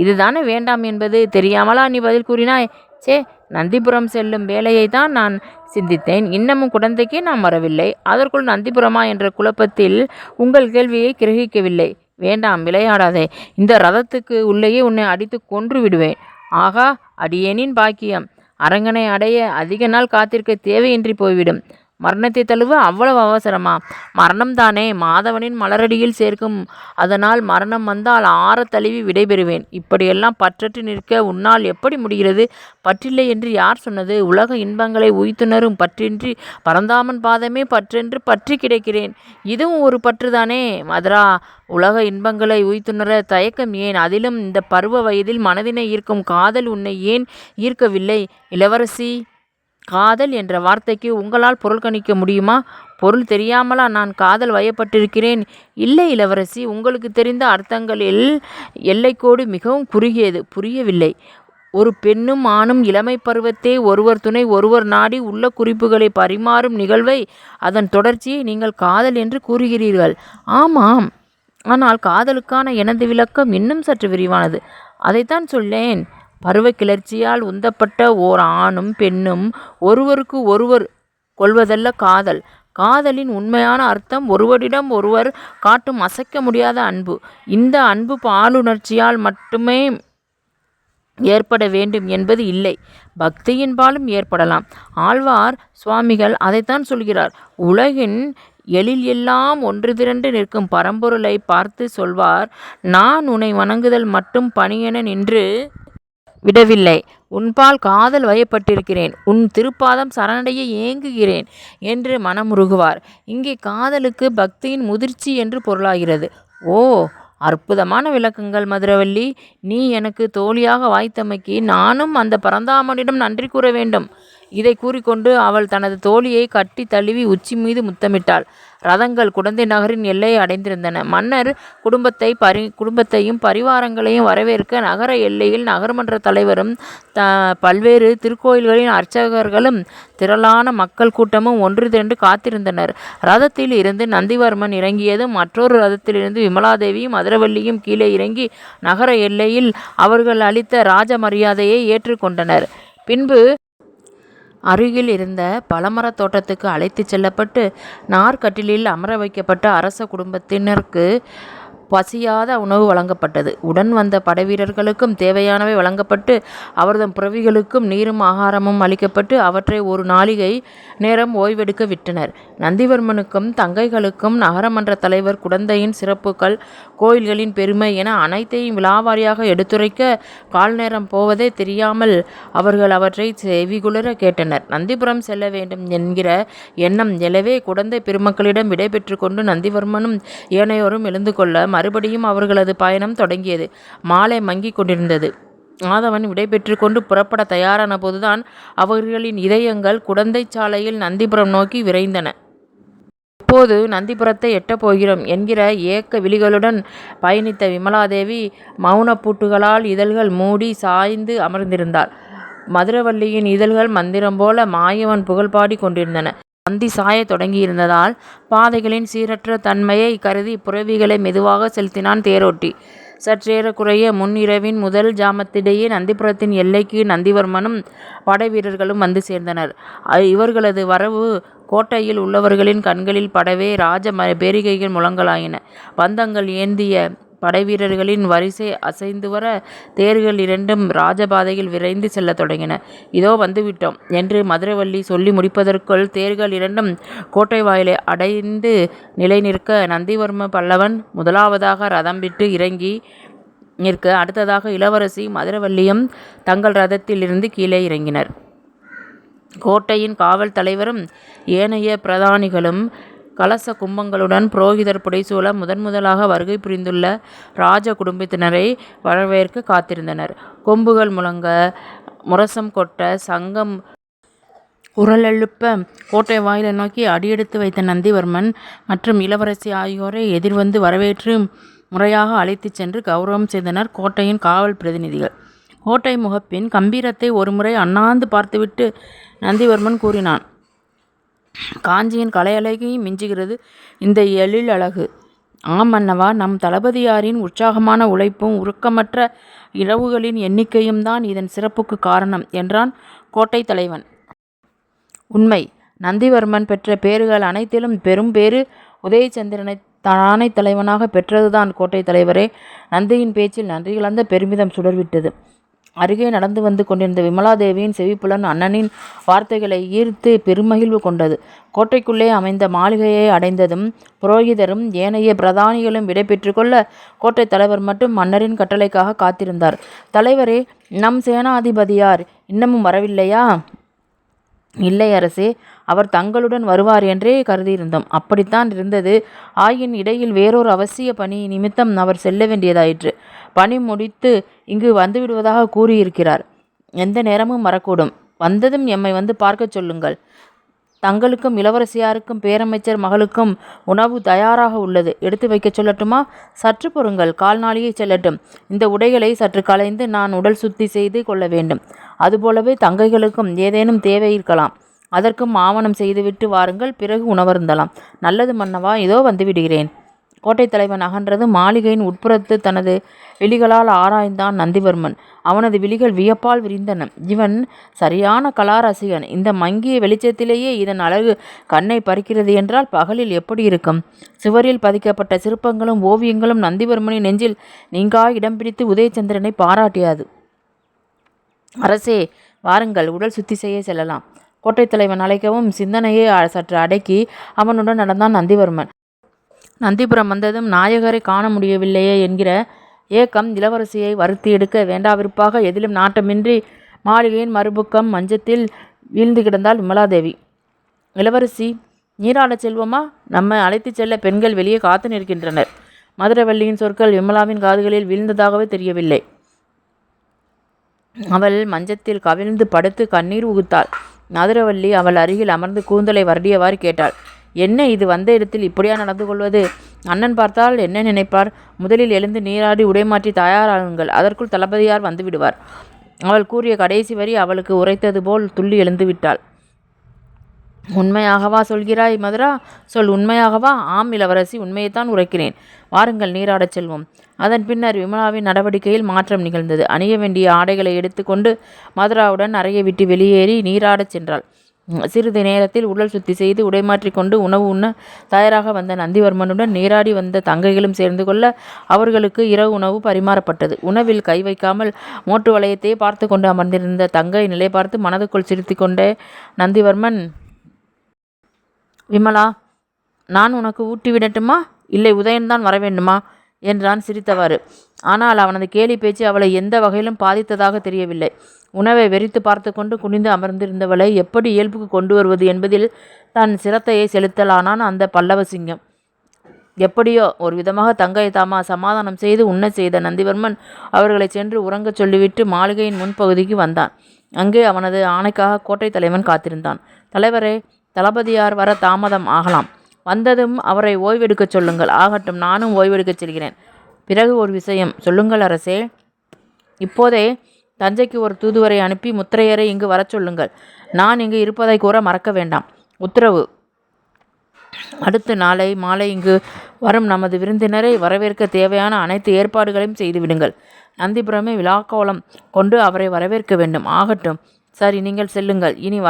இதுதானே வேண்டாம் என்பது. தெரியாமலா நீ பதில் கூறினாய்? சே, நந்திபுரம் செல்லும் வேலையை தான் நான் சிந்தித்தேன். இன்னமும் குடந்தைக்கே நாம் வரவில்லை. அதற்குள் நந்திபுரமா என்ற குழப்பத்தில் உங்கள் கேள்வியை கிரகிக்கவில்லை. வேண்டாம், விளையாடாதே. இந்த ரதத்துக்கு உள்ளேயே உன்னை அடித்து கொன்று விடுவேன். ஆகா, அடியேனின் பாக்கியம்! அரங்கனை அடைய அதிக நாள் காத்திருக்க தேவையின்றி போய்விடும். மரணத்தை தழுவ அவ்வளவு அவசரமா? மரணம்தானே மாதவனின் மலரடியில் சேர்க்கும். அதனால் மரணம் வந்தால் ஆறத் தழுவி விடைபெறுவேன். இப்படியெல்லாம் பற்றற்று நிற்க உன்னால் எப்படி முடிகிறது? பற்றில்லை என்று யார் சொன்னது? உலக இன்பங்களை உய்த்துணரும் பற்றின்றி பரந்தாமன் பாதமே பற்றென்று பற்றி கிடக்கிறேன். இதுவும் ஒரு பற்றுதானே மதுரா? உலக இன்பங்களை உய்த்துணர தயக்கம் ஏன்? அதிலும் இந்த பருவ வயதில் மனதினை ஈர்க்கும் காதல் உன்னை ஏன் ஈர்க்கவில்லை இளவரசி? காதல் என்ற வார்த்தைக்கு உங்களால் பொருள் கணிக்க முடியுமா? பொருள் தெரியாமலா நான் காதல் வயப்பட்டிருக்கிறேன்? இல்லை இளவரசி, உங்களுக்கு தெரிந்த அர்த்தங்களில் எல்லைக்கோடு மிகவும் குறுகியது. புரியவில்லை. ஒரு பெண்ணும் ஆணும் இளமை பருவத்தே ஒருவர் துணை ஒருவர் நாடி உள்ள குறிப்புகளை பரிமாறும் நிகழ்வை, அதன் தொடர்ச்சியை நீங்கள் காதல் என்று கூறுகிறீர்கள். ஆமாம், ஆனால் காதலுக்கான எனது விளக்கம் இன்னும் சற்று விரிவானது. அதைத்தான் சொல்லேன். பருவ கிளர்ச்சியால் உந்தப்பட்ட ஓர் ஆணும் பெண்ணும் ஒருவருக்கு ஒருவர் கொள்வதல்ல காதல். காதலின் உண்மையான அர்த்தம் ஒருவரிடம் ஒருவர் காட்டும் அசைக்க முடியாத அன்பு. இந்த அன்பு பாலுணர்ச்சியால் மட்டுமே ஏற்பட வேண்டும் என்பது இல்லை, பக்தியின்பாலும் ஏற்படலாம். ஆழ்வார் சுவாமிகள் அதைத்தான் சொல்கிறார். உலகின் எழில் எல்லாம் ஒன்று திரண்டு நிற்கும் பரம்பொருளை பார்த்து சொல்வார், நான் உன்னை வணங்குதல் மட்டும் பணியென நின்று விடவில்லை. உன்பால் காதல் வயப்பட்டிருக்கிறேன். உன் திருப்பாதம் சரணடைய ஏங்குகிறேன் என்று மனமுருகுவார். இங்கே காதலுக்கு பக்தியின் முதிர்ச்சி என்று பொருளாகிறது. ஓ, அற்புதமான விளக்கங்கள் மதுரவல்லி. நீ எனக்கு தோழியாக வாய்த்தமைக்கு நானும் அந்த பரந்தாமனிடம் நன்றி கூற வேண்டும். இதை கூறிக்கொண்டு அவள் தனது தோழியை கட்டி தழுவி உச்சி மீது முத்தமிட்டாள். ரதங்கள் குடந்தை நகரின் எல்லையை அடைந்திருந்தன. மன்னர் குடும்பத்தையும் பரிவாரங்களையும் வரவேற்க நகர எல்லையில் நகர்மன்ற தலைவரும் பல்வேறு திருக்கோயில்களின் அர்ச்சகர்களும் திரளான மக்கள் கூட்டமும் ஒன்று திரண்டு காத்திருந்தனர். ரதத்தில் இருந்து நந்திவர்மன் இறங்கியதும் மற்றொரு ரதத்திலிருந்து விமலாதேவியும் மதுரவல்லியும் கீழே இறங்கி நகர எல்லையில் அவர்கள் அளித்த ராஜ மரியாதையை ஏற்றுக்கொண்டனர். பின்பு அருகில் இருந்த பழமரத் தோட்டத்துக்கு அழைத்துச் செல்லப்பட்டு நார்க்கட்டிலில் அமர வைக்கப்பட்ட அரச குடும்பத்தினருக்கு பசியாத உணவு வழங்கப்பட்டது. உடன் வந்த படைவீரர்களுக்கும் தேவையானவை வழங்கப்பட்டு அவர்தம் புறவிகளுக்கும் நீரும் ஆகாரமும் அளிக்கப்பட்டு அவற்றை ஒரு நாளிகை நேரம் ஓய்வெடுக்க விட்டனர். நந்திவர்மனுக்கும் தங்கைகளுக்கும் நகரமன்ற தலைவர் குடந்தையின் சிறப்புகள், கோயில்களின் பெருமை என அனைத்தையும் விலாவாரியாக எடுத்துரைக்க கால் நேரம் போவதே தெரியாமல் அவர்கள் அவற்றை செவிகுளிர கேட்டனர். நந்திபுரம் செல்ல வேண்டும் என்கிற எண்ணம் எழவே குடந்தை பெருமக்களிடம் விடை பெற்று கொண்டு நந்திவர்மனும் ஏனையோரும் எழுந்து கொள்ள மறுபடியும் அவர்களது பயணம் தொடங்கியது. மாலை மங்கிக் கொண்டிருந்தது. மாதவன் விடைபெற்று கொண்டு புறப்பட தயாரான போதுதான் அவர்களின் இதயங்கள் குடந்தை சாலையில் நந்திபுரம் நோக்கி விரைந்தன. இப்போது நந்திபுரத்தை எட்டப் போகிறோம் என்கிற ஏக்க விழிகளுடன் பயணித்த விமலாதேவி மௌன பூட்டுகளால் இதழ்கள் மூடி சாய்ந்து அமர்ந்திருந்தாள். மதுரவல்லியின் இதழ்கள் மந்திரம் போல மாயவன் புகழ்பாடி கொண்டிருந்தன. அந்தி சாயத் தொடங்கியிருந்ததால் பாதைகளின் சீரற்ற தன்மையை கருதி புறவிகளை மெதுவாக செலுத்தினான் தேரோட்டி. சற்றேறக்குறைய முன்னிரவின் முதல் ஜாமத்திடையே நந்திபுரத்தின் எல்லைக்கு நந்திவர்மனும் படை வீரர்களும் வந்து சேர்ந்தனர். இவர்களது வரவு கோட்டையில் உள்ளவர்களின் கண்களில் படவே ராஜ பேரிகைகள் முழங்கலாயின. பந்தங்கள் ஏந்திய படைவீரர்களின் வரிசை அசைந்து வர தேர்கள் இரண்டும் ராஜபாதையில் விரைந்து செல்ல தொடங்கின. இதோ வந்துவிட்டோம் என்று மதுரவல்லி சொல்லி முடிப்பதற்குள் தேர்கள் இரண்டும் கோட்டை வாயிலை அடைந்து நிலை நிற்க நந்திவர்ம பல்லவன் முதலாவதாக ரதம் விட்டு இறங்கி நிற்க அடுத்ததாக இளவரசி மதுரவல்லியும் தங்கள் ரதத்தில் இருந்து கீழே இறங்கினர். கோட்டையின் காவல் தலைவரும் ஏனைய பிரதானிகளும் கலச கும்பங்களுடன் புரோகிதர் புடைசூழ முதன்முதலாக வருகை புரிந்துள்ள ராஜ குடும்பத்தினரை வரவேற்க காத்திருந்தனர். கொம்புகள் முழங்க, முரசம் கொட்ட, சங்கம் குரலெழுப்ப கோட்டை வாயிலை நோக்கி அடியெடுத்து வைத்த நந்திவர்மன் மற்றும் இளவரசி ஆகியோரை எதிர்வந்து வரவேற்று முறையாக அழைத்துச் சென்று கௌரவம் செய்தனர் கோட்டையின் காவல் பிரதிநிதிகள். கோட்டை முகப்பின் கம்பீரத்தை ஒருமுறை அண்ணாந்து பார்த்துவிட்டு நந்திவர்மன் கூறினான், காஞ்சியின் கலையழகையும் மிஞ்சுகிறது இந்த எழில் அழகு. ஆம் மன்னவா, நம் தளபதியாரின் உற்சாகமான உழைப்பும் உருக்கமற்ற இரவுகளின் எண்ணிக்கையும் தான் இதன் சிறப்புக்கு காரணம் என்றான் கோட்டை தலைவன். உண்மை. நந்திவர்மன் பெற்ற பேறுகள் அனைத்திலும் பெரும் பேறு உதயச்சந்திரனை தானை தலைவனாக பெற்றதுதான் கோட்டை தலைவரே. நந்தியின் பேச்சில் நன்றி கலந்த பெருமிதம் சுடர்விட்டது. அருகே நடந்து வந்து கொண்டிருந்த விமலாதேவியின் செவிப்புலன் அண்ணனின் வார்த்தைகளை ஈர்த்து பெருமகிழ்வு கொண்டது. கோட்டைக்குள்ளே அமைந்த மாளிகையை அடைந்ததும் புரோகிதரும் ஏனைய பிரதானிகளும் விடை பெற்று கொள்ள கோட்டை தலைவர் மட்டும் மன்னரின் கட்டளைக்காக காத்திருந்தார். தலைவரே, நம் சேனாதிபதியார் இன்னமும் வரவில்லையா? இல்லை அரசே, அவர் தங்களுடன் வருவார் என்றே கருதியிருந்தோம். அப்படித்தான் இருந்தது. ஆயின் இடையில் வேறொரு அவசிய பணி நிமித்தம் அவர் செல்ல வேண்டியதாயிற்று. பணி முடித்து இங்கு வந்துவிடுவதாக கூறியிருக்கிறார். எந்த நேரமும் வரக்கூடும். வந்ததும் எம்மை வந்து பார்க்கச் சொல்லுங்கள். தங்களுக்கும் இளவரசியாருக்கும் பேரமைச்சர் மகளுக்கும் உணவு தயாராக உள்ளது. எடுத்து வைக்கச் சொல்லட்டுமா? சற்று பொறுங்கள், கால்நாளிகை செல்லட்டும். இந்த உடைகளை சற்று களைந்து நான் உடல் சுத்தி செய்து கொள்ள வேண்டும். அதுபோலவே தங்கைகளுக்கும் ஏதேனும் தேவை இருக்கலாம். அதற்கும் ஆவணம் செய்துவிட்டு வாருங்கள். பிறகு உணவருந்தலாம். நல்லது மன்னவா, இதோ வந்துவிடுகிறேன். கோட்டை தலைவன் அகன்றது. மாளிகையின் உட்புறத்து தனது விழிகளால் ஆராய்ந்தான் நந்திவர்மன். அவனது விழிகள் வியப்பால் விரிந்தன. இவன் சரியான கலாரசிகன். இந்த மங்கிய வெளிச்சத்திலேயே இதன் அழகு கண்ணை பறிக்கிறது என்றால் பகலில் எப்படி இருக்கும்? சுவரில் பதிக்கப்பட்ட சிற்பங்களும் ஓவியங்களும் நந்திவர்மனின் நெஞ்சில் நீங்கா இடம் பிடித்து உதயச்சந்திரனை பாராட்டியது. அரசே, வாருங்கள், உடல் சுத்தி செய்ய செல்லலாம். கோட்டை தலைவன் அழைக்கவும் சிந்தனையை சற்று அடக்கி அவனுடன் நடந்தான் நந்திவர்மன். நந்திபுரம் வந்ததும் நாயகரை காண முடியவில்லையே என்கிற ஏக்கம் இளவரசியை வருத்தி எடுக்க வேண்டாவிருப்பாக எதிலும் நாட்டமின்றி மாளிகையின் மறுபுக்கம் மஞ்சத்தில் வீழ்ந்து கிடந்தாள் விமலாதேவி. இளவரசி, நீராடச் செல்வோமா? நம்மை அழைத்து செல்ல பெண்கள் வெளியே காத்து நிற்கின்றனர். மதுரவல்லியின் சொற்கள் விமலாவின் காதுகளில் வீழ்ந்ததாகவே தெரியவில்லை. அவள் மஞ்சத்தில் கவிழ்ந்து படுத்து கண்ணீர் உகுத்தாள். மதுரவல்லி அவள் அருகில் அமர்ந்து கூந்தலை வருடியவாறு கேட்டாள். என்ன இது? வந்த இடத்தில் இப்படியா நடந்து கொள்வது? அண்ணன் பார்த்தால் என்ன நினைப்பார்? முதலில் எழுந்து நீராடி உடைமாற்றி தயாராகுங்கள். அதற்குள் தளபதியார் வந்து விடுவார். அவள் கூறிய கடைசி வரி அவளுக்கு உரைத்தது போல் துள்ளி எழுந்து விட்டாள். உண்மையாகவா சொல்கிறாய் மதுரா? சொல், உண்மையாகவா? ஆம் இளவரசி, உண்மையைத்தான் உரைக்கிறேன். வாருங்கள், நீராடச் செல்வோம். அதன் பின்னர் விமலாவின் நடவடிக்கையில் மாற்றம் நிகழ்ந்தது. அணிய வேண்டிய ஆடைகளை எடுத்துக்கொண்டு மதுராவுடன் அறையை விட்டு வெளியேறி நீராடச் சென்றாள். சிறிது நேரத்தில் உடல் சுத்தி செய்து உடைமாற்றி கொண்டு உணவு உண்ண தயாராக வந்த நந்திவர்மனுடன் நீராடி வந்த தங்கைகளும் சேர்ந்து கொள்ள அவர்களுக்கு இரவு உணவு பரிமாறப்பட்டது. உணவில் கை வைக்காமல் மோட்டு வளையத்தையே பார்த்து கொண்டு அமர்ந்திருந்த தங்கை நிலை பார்த்து மனதுக்குள் சிரித்து கொண்டே நந்திவர்மன், விமலா, நான் உனக்கு ஊட்டி விடட்டுமா? இல்லை, உதயன்தான் வர வேண்டுமா என்றான் சிரித்தவாறு. ஆனால் அவனது கேலி பேச்சு அவளை எந்த வகையிலும் பாதித்ததாக தெரியவில்லை. உணவை வெறித்து பார்த்து கொண்டு குனிந்து அமர்ந்திருந்தவளை எப்படி இயல்புக்கு கொண்டு வருவது என்பதில் தன் சிரத்தையை செலுத்தலானான் அந்த பல்லவ சிங்கம். எப்படியோ ஒரு விதமாக தங்கை தாமா சமாதானம் செய்து உண்ண செய்த நந்திவர்மன் அவர்களை சென்று உறங்கச் சொல்லிவிட்டு மாளிகையின் முன்பகுதிக்கு வந்தான். அங்கே அவனது ஆணைக்காக கோட்டை தலைவன் காத்திருந்தான். தலைவரே, தளபதியார் வர தாமதம் ஆகலாம். வந்ததும் அவரை ஓய்வெடுக்கச் சொல்லுங்கள். ஆகட்டும், நானும் ஓய்வெடுக்கச் செல்கிறேன். பிறகு ஒரு விஷயம் சொல்லுங்கள் அரசே. இப்போதே தஞ்சைக்கு ஒரு தூதுவரை அனுப்பி முத்திரையரை இங்கு வரச் சொல்லுங்கள். நான் இங்கு இருப்பதை கூற மறக்க வேண்டாம். உத்தரவு. அடுத்த நாளை மாலை இங்கு வரும் நமது விருந்தினரை வரவேற்க தேவையான அனைத்து ஏற்பாடுகளையும் செய்துவிடுங்கள். நந்திபுரமே விழாக்கோலம் கொண்டு அவரை வரவேற்க வேண்டும். ஆகட்டும். சரி, நீங்கள் செல்லுங்கள். இனி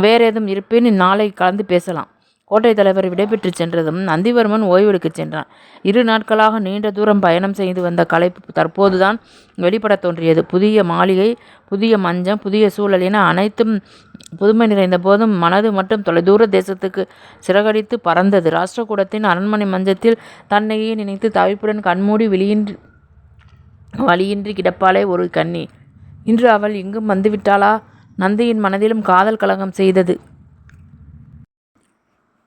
வேறேதும் இருப்பின் நாளை கலந்து பேசலாம். கோட்டை தலைவர் விடைபெற்று சென்றதும் நந்திவர்மன் ஓய்வெடுக்கச் சென்றான். 2 நாட்களாக நீண்ட தூரம் பயணம் செய்து வந்த களைப்பு தற்போதுதான் வெளிப்படத் தோன்றியது. புதிய மாளிகை, புதிய மஞ்சம், புதிய சூழல் என அனைத்தும் புதுமை நிறைந்த போதும் மனது மட்டும் தொலைதூர தேசத்துக்கு சிறகடித்து பறந்தது. ராஷ்டிரகூடத்தின் அரண்மனை மஞ்சத்தில் தன்னையே நினைத்து தவிப்புடன் கண்மூடி வழியின்றி கிடப்பாளே ஒரு கன்னி. இன்று அவள் இங்கும் வந்துவிட்டாளா? நந்தியின் மனதிலும் காதல் கலகம் செய்தது.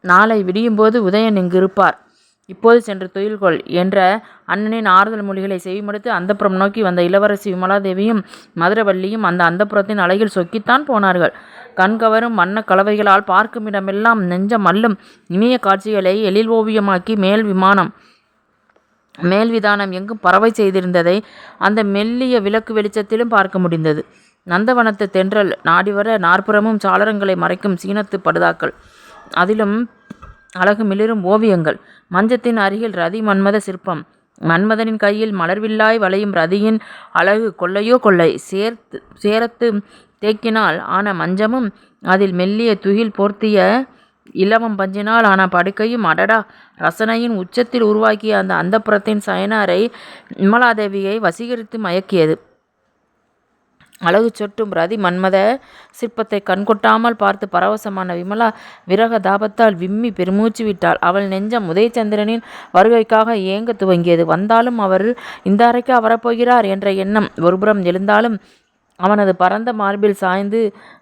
நாளை விடியும்போது உதயன் இங்கு இருப்பார். இப்போது சென்று துயில்கொள் என்ற அண்ணனின் ஆறுதல் மொழிகளை செவிமடுத்து அந்தப்புறம் நோக்கி வந்த இளவரசி விமலாதேவியும் மதுரவல்லியும் அந்த அந்தப்புறத்தின் அழகில் சொக்கித்தான் போனார்கள். கண்கவரும் வண்ண கலவைகளால் பார்க்கும் இடமெல்லாம் நெஞ்சம் அள்ளும் இனிய காட்சிகளை எழில் ஓவியமாக்கி மேல்விதானம் எங்கும் பறவை செய்திருந்ததை அந்த மெல்லிய விளக்கு வெளிச்சத்திலும் பார்க்க முடிந்தது. நந்தவனத்து தென்றல் நாடிவர 4புறமும் சாளரங்களை மறைக்கும் சீனத்து படுதாக்கள், அதிலும் அழகு மிளிரும் ஓவியங்கள். மஞ்சத்தின் அருகில் ரதி மன்மத சிற்பம். மன்மதனின் கையில் மலர்வில்லாய் வளையும் ரதியின் அழகு கொள்ளையோ கொள்ளை. சேரத்து தேக்கினால் ஆன மஞ்சமும் அதில் மெல்லிய துகில் போர்த்திய இலவம் பஞ்சினால் ஆன படுக்கையும் அடடா, ரசனையின் உச்சத்தில் உருவாக்கிய அந்த அந்தப்புறத்தின் சயன அறை விமலாதேவியை வசீகரித்து மயக்கியது. அழகு சொட்டும் ரதி மன்மத சிற்பத்தை கண்கொட்டாமல் பார்த்து பரவசமான விமலா விரக தாபத்தால் விம்மி பெருமூச்சு விட்டாள். அவள் நெஞ்சம் உதயச்சந்திரனின் வருகைக்காக ஏங்க துவங்கியது. வந்தாலும் அவர் இந்த அறைக்கா வரப்போகிறார் என்ற எண்ணம் ஒருபுறம் எழுந்தாலும் அவனது பரந்த மார்பில் சாய்ந்து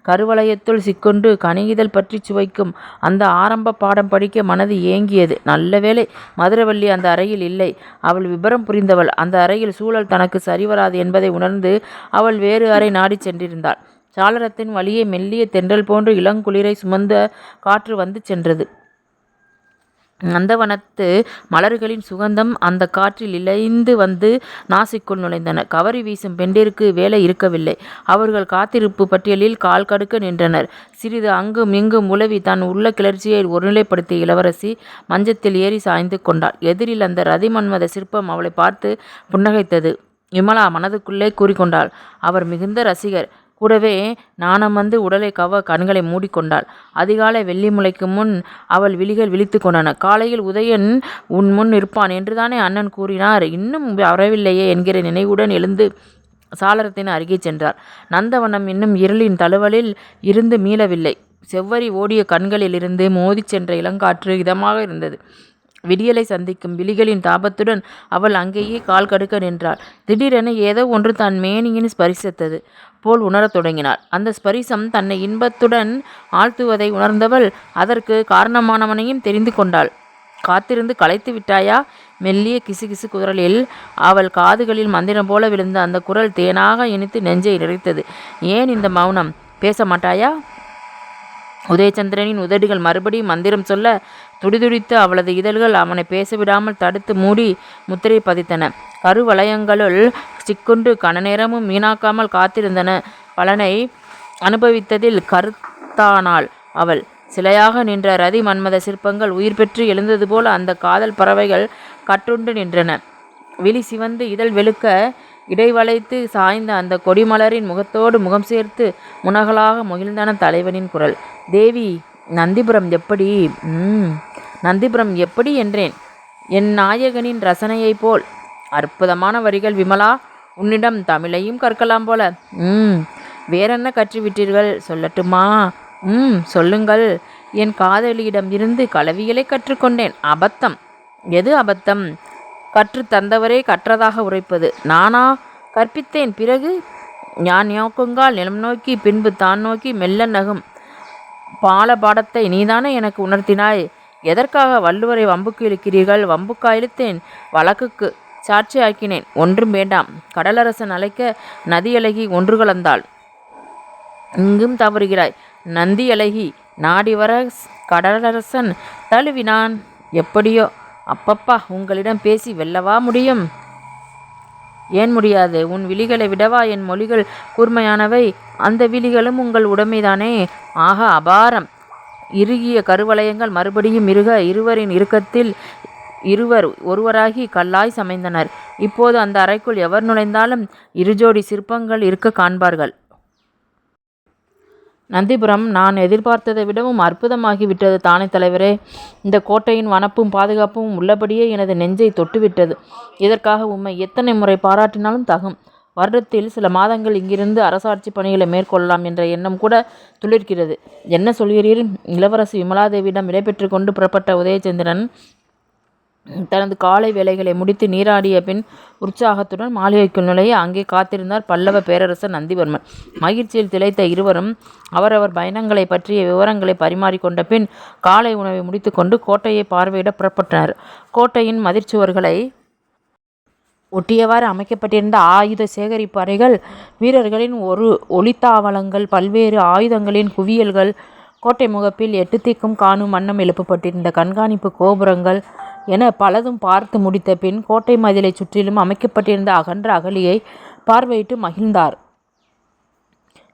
கருவளையத்துள் சிக்கொண்டு கனியிதழ் பற்றி சுவைக்கும் அந்த ஆரம்ப பாடம் படிக்க மனது ஏங்கியது. நல்ல வேளை மதுரவல்லி அந்த அறையில் இல்லை. அவள் விபரம் புரிந்தவள். அந்த அறையில் சூழல் தனக்கு சரிவராது என்பதை உணர்ந்து அவள் வேறு அறை நாடி சென்றிருந்தாள். சாளரத்தின் வழியே மெல்லிய தென்றல் போன்று இளங்குளிரை சுமந்த காற்று வந்து சென்றது. நந்தவனத்து மலர்களின் சுகந்தம் அந்த காற்றில் இழைந்து வந்து நாசிக்குள் நுழைந்தன. கவரி வீசும் பெண்டிற்கு வேலை இருக்கவில்லை. அவர்கள் காத்திருப்பு பட்டியலில் கால் கடுக்க நின்றனர். சிறிது அங்கும் இங்கும் உலவி தன் உள்ள கிளர்ச்சியை ஒருநிலைப்படுத்திய இளவரசி மஞ்சத்தில் ஏறி சாய்ந்து கொண்டாள். எதிரில் அந்த ரதிமன்மத சிற்பம் அவளை பார்த்து புன்னகைத்தது. விமலா மனதுக்குள்ளே கூறிக்கொண்டாள், அவர் மிகுந்த ரசிகர். கூடவே நாணம் வந்து உடலை கண்களை மூடிக்கொண்டாள். அதிகாலை வெள்ளி முளைக்கு முன் அவள் விழிகள் விழித்து கொண்டன. காலையில் உதயன் உன் முன் இருப்பான் என்றுதானே அண்ணன் கூறினார், இன்னும் வரவில்லையே என்கிற நினைவுடன் எழுந்து சாளரத்தின் அருகே சென்றார். நந்தவனம் இன்னும் இருளின் தழுவலில் இருந்து மீளவில்லை. செவ்வரி ஓடிய கண்களிலிருந்து மோதிச் சென்ற இளங்காற்று இதமாக இருந்தது. விடியலை சந்திக்கும் விழிகளின் தாபத்துடன் அவள் அங்கேயே கால் கடுக்க நின்றாள். திடீரென ஏதோ ஒன்று தன் மேனியின் ஸ்பரிசத்தது போல் உணரத் தொடங்கினாள். அந்த ஸ்பரிசம் தன்னை இன்பத்துடன் ஆழ்த்துவதை உணர்ந்தவள் அதற்கு காரணமானவனையும் தெரிந்து கொண்டாள். காத்திருந்து களைத்து விட்டாயா? மெல்லிய கிசுகிசு குரலில் அவள் காதுகளில் மந்திரம் போல விழுந்த அந்த குரல் தேனாக இனித்து நெஞ்சை நிறைத்தது. ஏன் இந்த மௌனம்? பேச மாட்டாயா? உதயச்சந்திரனின் உதடுகள் மறுபடியும் மந்திரம் சொல்ல துடிதுடித்து அவளது இதழ்கள் அவனை பேசவிடாமல் தடுத்து மூடி முத்திரை பதித்தன. கருவளையங்களுள் சிக்கொண்டு கனநேரமும் வீணாக்காமல் காத்திருந்தன. பலனை அனுபவித்ததில் கருத்தானாள் அவள். சிலையாக நின்ற ரதி மன்மத சிற்பங்கள் உயிர் பெற்று எழுந்தது போல அந்த காதல் பறவைகள் கட்டுண்டு நின்றன. விழி சிவந்து இதழ் வெளுக்க இடைவளைத்து சாய்ந்த அந்த கொடிமலரின் முகத்தோடு முகம் சேர்த்து முனகலாக மகிழ்ந்தன தலைவனின் குரல். தேவி, நந்திபுரம் எப்படி? நந்திபுரம் எப்படி என்றேன். என் நாயகனின் ரசனையைப் போல். அற்புதமான வரிகள் விமலா. உன்னிடம் தமிழையும் கற்கலாம் போல. வேறென்ன கற்றுவிட்டீர்கள்? சொல்லட்டுமா? சொல்லுங்கள். என் காதலியிடம் இருந்து களவியலை கற்றுக்கொண்டேன். அபத்தம். எது அபத்தம்? கற்று தந்தவரே கற்றதாக உரைப்பது. நானா கற்பித்தேன்? பிறகு ஞான் நோக்குங்கால் நிலம் நோக்கி பின்பு தான் நோக்கி மெல்ல நகும் பால பாடத்தை நீதானே எனக்கு உணர்த்தினாய். எதற்காக வள்ளுவரை வம்புக்கு இழுக்கிறீர்கள்? வம்புக்கா இழுத்தேன்? வழக்குக்கு சாட்சி ஆக்கினேன். ஒன்றும் வேண்டாம். கடலரசன் அழைக்க நதியழகி ஒன்று கலந்தாள். இங்கும் தவறுகிறாய். நந்தியழகி நாடி வர கடலரசன் தழுவினான். எப்படியோ. அப்பப்பா, உங்களிடம் பேசி வெல்லவா முடியும்? ஏன் முடியாது? உன் விழிகளை விடவா என் மொழிகள் கூர்மையானவை? அந்த விழிகளும் உங்கள் உடைமைதானே. ஆக அபாரம். இறுகிய கருவளையங்கள் மறுபடியும் இருக இருவரின் இறுக்கத்தில் இருவர் ஒருவராகி கல்லாய் சமைந்தனர். இப்போது அந்த அறைக்குள் எவர் நுழைந்தாலும் இரு ஜோடி சிற்பங்கள் இருக்க காண்பார்கள். நந்திபுரம் நான் எதிர்பார்த்ததை விடவும் அற்புதமாகிவிட்டது தானே தலைவரே. இந்த கோட்டையின் வனப்பும் பாதுகாப்பும் உள்ளபடியே எனது நெஞ்சை தொட்டுவிட்டது. இதற்காக உம்மை எத்தனை முறை பாராட்டினாலும் தகும். வருடத்தில் சில மாதங்கள் இங்கிருந்து அரசாட்சி பணிகளை மேற்கொள்ளலாம் என்ற எண்ணம் கூட துளிர்க்கிறது. என்ன சொல்கிறீர்கள்? இளவரசி விமலாதேவியிடம் விடைபெற்று கொண்டு புறப்பட்ட உதயச்சந்திரன் தனது காலை வேலைகளை முடித்து நீராடிய பின் உற்சாகத்துடன் மாளிகைக்குள் நுழைய அங்கே காத்திருந்தார் பல்லவ பேரரசர் நந்திவர்மன். மகிழ்ச்சியில் திளைத்த இருவரும் அவரவர் பயணங்களை பற்றிய விவரங்களை பரிமாறிக்கொண்ட பின் காலை உணவை முடித்து கொண்டு கோட்டையை பார்வையிட புறப்பட்டனர். கோட்டையின் மதிர்ச்சுவர்களை ஒட்டியவாறு அமைக்கப்பட்டிருந்த ஆயுத சேகரிப்பு அறைகள், வீரர்களின் ஒளித்தாவளங்கள், பல்வேறு ஆயுதங்களின் குவியல்கள், கோட்டை முகப்பில் எட்டு திக்கும் காணும் வண்ணம் எழுப்பப்பட்டிருந்த கண்காணிப்பு கோபுரங்கள் என பலதும் பார்த்து முடித்த பின் கோட்டை மதிலை சுற்றிலும் அமைக்கப்பட்டிருந்த அகன்ற அகழியை பார்வையிட்டு மகிழ்ந்தார்.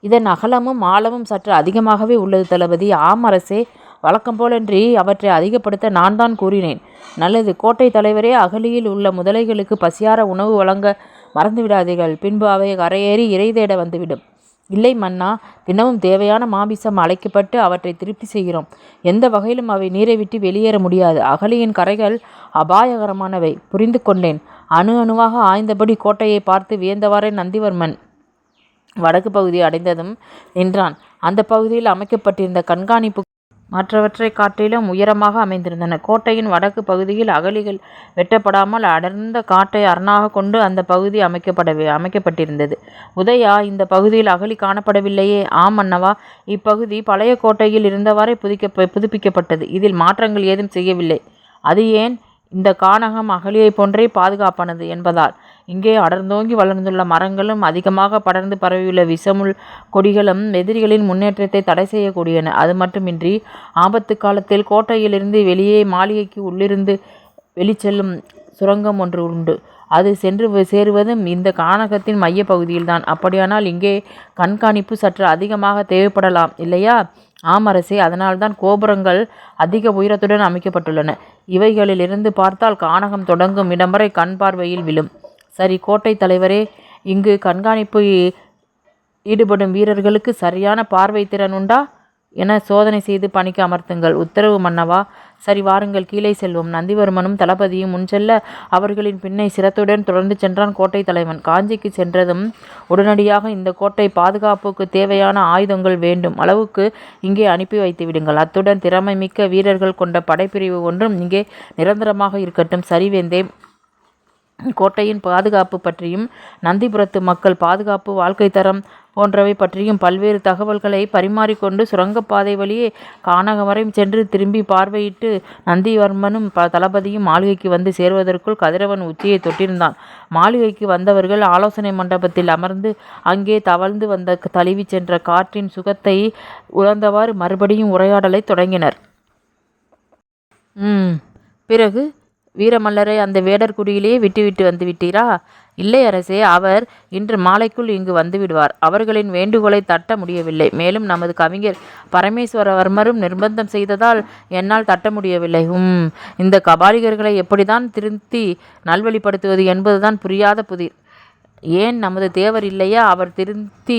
இதன் அகலமும் ஆழமும் சற்று அதிகமாகவே உள்ளது தளபதி. ஆம் அரசே, வழக்கம் போலன்றி அவற்றை அதிகப்படுத்த நான் தான் கூறினேன். நல்லது. கோட்டை தலைவரே, அகழியில் உள்ள முதலைகளுக்கு பசியார உணவு வழங்க மறந்துவிடாதீர்கள். பின்பு அவை கரையேறி இறை தேட வந்துவிடும். இல்லை மன்னா, தினமும் தேவையான மாமிசம் அழைக்கப்பட்டு அவற்றை திருப்தி செய்கிறோம். எந்த வகையிலும் அவை நீரை விட்டு வெளியேற முடியாது. அகழியின் கரைகள் அபாயகரமானவை. புரிந்து கொண்டேன். அணு அணுவாக ஆய்ந்தபடி கோட்டையை பார்த்து வியந்தவாறே நந்திவர்மன் வடக்கு பகுதியை அடைந்ததும் நின்றான். அந்த பகுதியில் அமைக்கப்பட்டிருந்த கண்காணிப்பு மற்றவற்றை காட்டிலும் உயரமாக அமைந்திருந்தன. கோட்டையின் வடக்கு பகுதியில் அகழிகள் வெட்டப்படாமல் அடர்ந்த காட்டை அரணாக கொண்டு அந்த பகுதி அமைக்கப்பட்டிருந்தது. உதயா, இந்த பகுதியில் அகழி காணப்படவில்லையே? ஆம் மன்னவா, இப்பகுதி பழைய கோட்டையில் இருந்தவாறே புதுப்பிக்கப்பட்டது. இதில் மாற்றங்கள் ஏதும் செய்யவில்லை. அது ஏன்? இந்த கானகம் அகழியை போன்றே பாதுகாப்பானது என்பதால். இங்கே அடர்ந்தோங்கி வளர்ந்துள்ள மரங்களும் அதிகமாக படர்ந்து பரவியுள்ள விஷமுள் கொடிகளும் எதிரிகளின் முன்னேற்றத்தை தடை செய்யக்கூடியன. அது மட்டுமின்றி ஆபத்து காலத்தில் கோட்டையிலிருந்து வெளியே மாளிகைக்கு உள்ளிருந்து வெளிச்செல்லும் சுரங்கம் ஒன்று உண்டு. அது சென்று சேருவதும் இந்த கானகத்தின் மைய பகுதியில்தான். அப்படியானால் இங்கே கண்காணிப்பு சற்று அதிகமாக தேவைப்படலாம் இல்லையா? ஆம் அரசே, அதனால்தான் கோபுரங்கள் அதிக உயரத்துடன் அமைக்கப்பட்டுள்ளன. இவைகளிலிருந்து பார்த்தால் கானகம் தொடங்கும் இடம் வரை கண் பார்வையில் விழும். சரி கோட்டை தலைவரே, இங்கு கண்காணிப்பு ஈடுபடும் வீரர்களுக்கு சரியான பார்வை திறன் உண்டா என சோதனை செய்து பணிக்கு அமர்த்துங்கள். உத்தரவு மன்னவா. சரி, வாருங்கள், கீழே செல்வோம். நந்திவர்மனும் தளபதியும் முன் செல்ல அவர்களின் பின்னை சிரத்துடன் தொடர்ந்து சென்றான் கோட்டை தலைவன். காஞ்சிக்கு சென்றதும் உடனடியாக இந்த கோட்டை பாதுகாப்புக்கு தேவையான ஆயுதங்கள் வேண்டும் அளவுக்கு இங்கே அனுப்பி வைத்து விடுங்கள். அத்துடன் திறமை மிக்க வீரர்கள் கொண்ட படைப்பிரிவு ஒன்றும் இங்கே நிரந்தரமாக இருக்கட்டும். சரிவேந்தே. கோட்டையின் பாதுகாப்பு பற்றியும் நந்திபுரத்து மக்கள் பாதுகாப்பு, வாழ்க்கை தரம் போன்றவை பற்றியும் பல்வேறு தகவல்களை பரிமாறிக்கொண்டு சுரங்கப்பாதை வழியே கானகம் வரை சென்று திரும்பி பார்வையிட்டு நந்திவர்மனும் தளபதியும் மாளிகைக்கு வந்து சேர்வதற்குள் கதிரவன் உச்சியை தொட்டிருந்தான். மாளிகைக்கு வந்தவர்கள் ஆலோசனை மண்டபத்தில் அமர்ந்து அங்கே தவழ்ந்து வந்த தழுவி சென்ற காற்றின் சுகத்தை உணர்ந்தவாறு மறுபடியும் உரையாடலை தொடங்கினர். பிறகு வீரமல்லரை அந்த வேடர் குடியிலேயே விட்டுவிட்டு வந்து விட்டீரா? இல்லை அரசே, அவர் இன்று மாலைக்குள் இங்கு வந்துவிடுவார். அவர்களின் வேண்டுகோளை தட்ட முடியவில்லை. மேலும் நமது கவிஞர் பரமேஸ்வரவர்மரும் நிர்பந்தம் செய்ததால் என்னால் தட்ட முடியவில்லை. இந்த கபாலிகர்களை எப்படிதான் திருத்தி நல்வழிப்படுத்துவது என்பதுதான் புரியாத புதிர். ஏன், நமது தேவர் இல்லையா? அவர் திருத்தி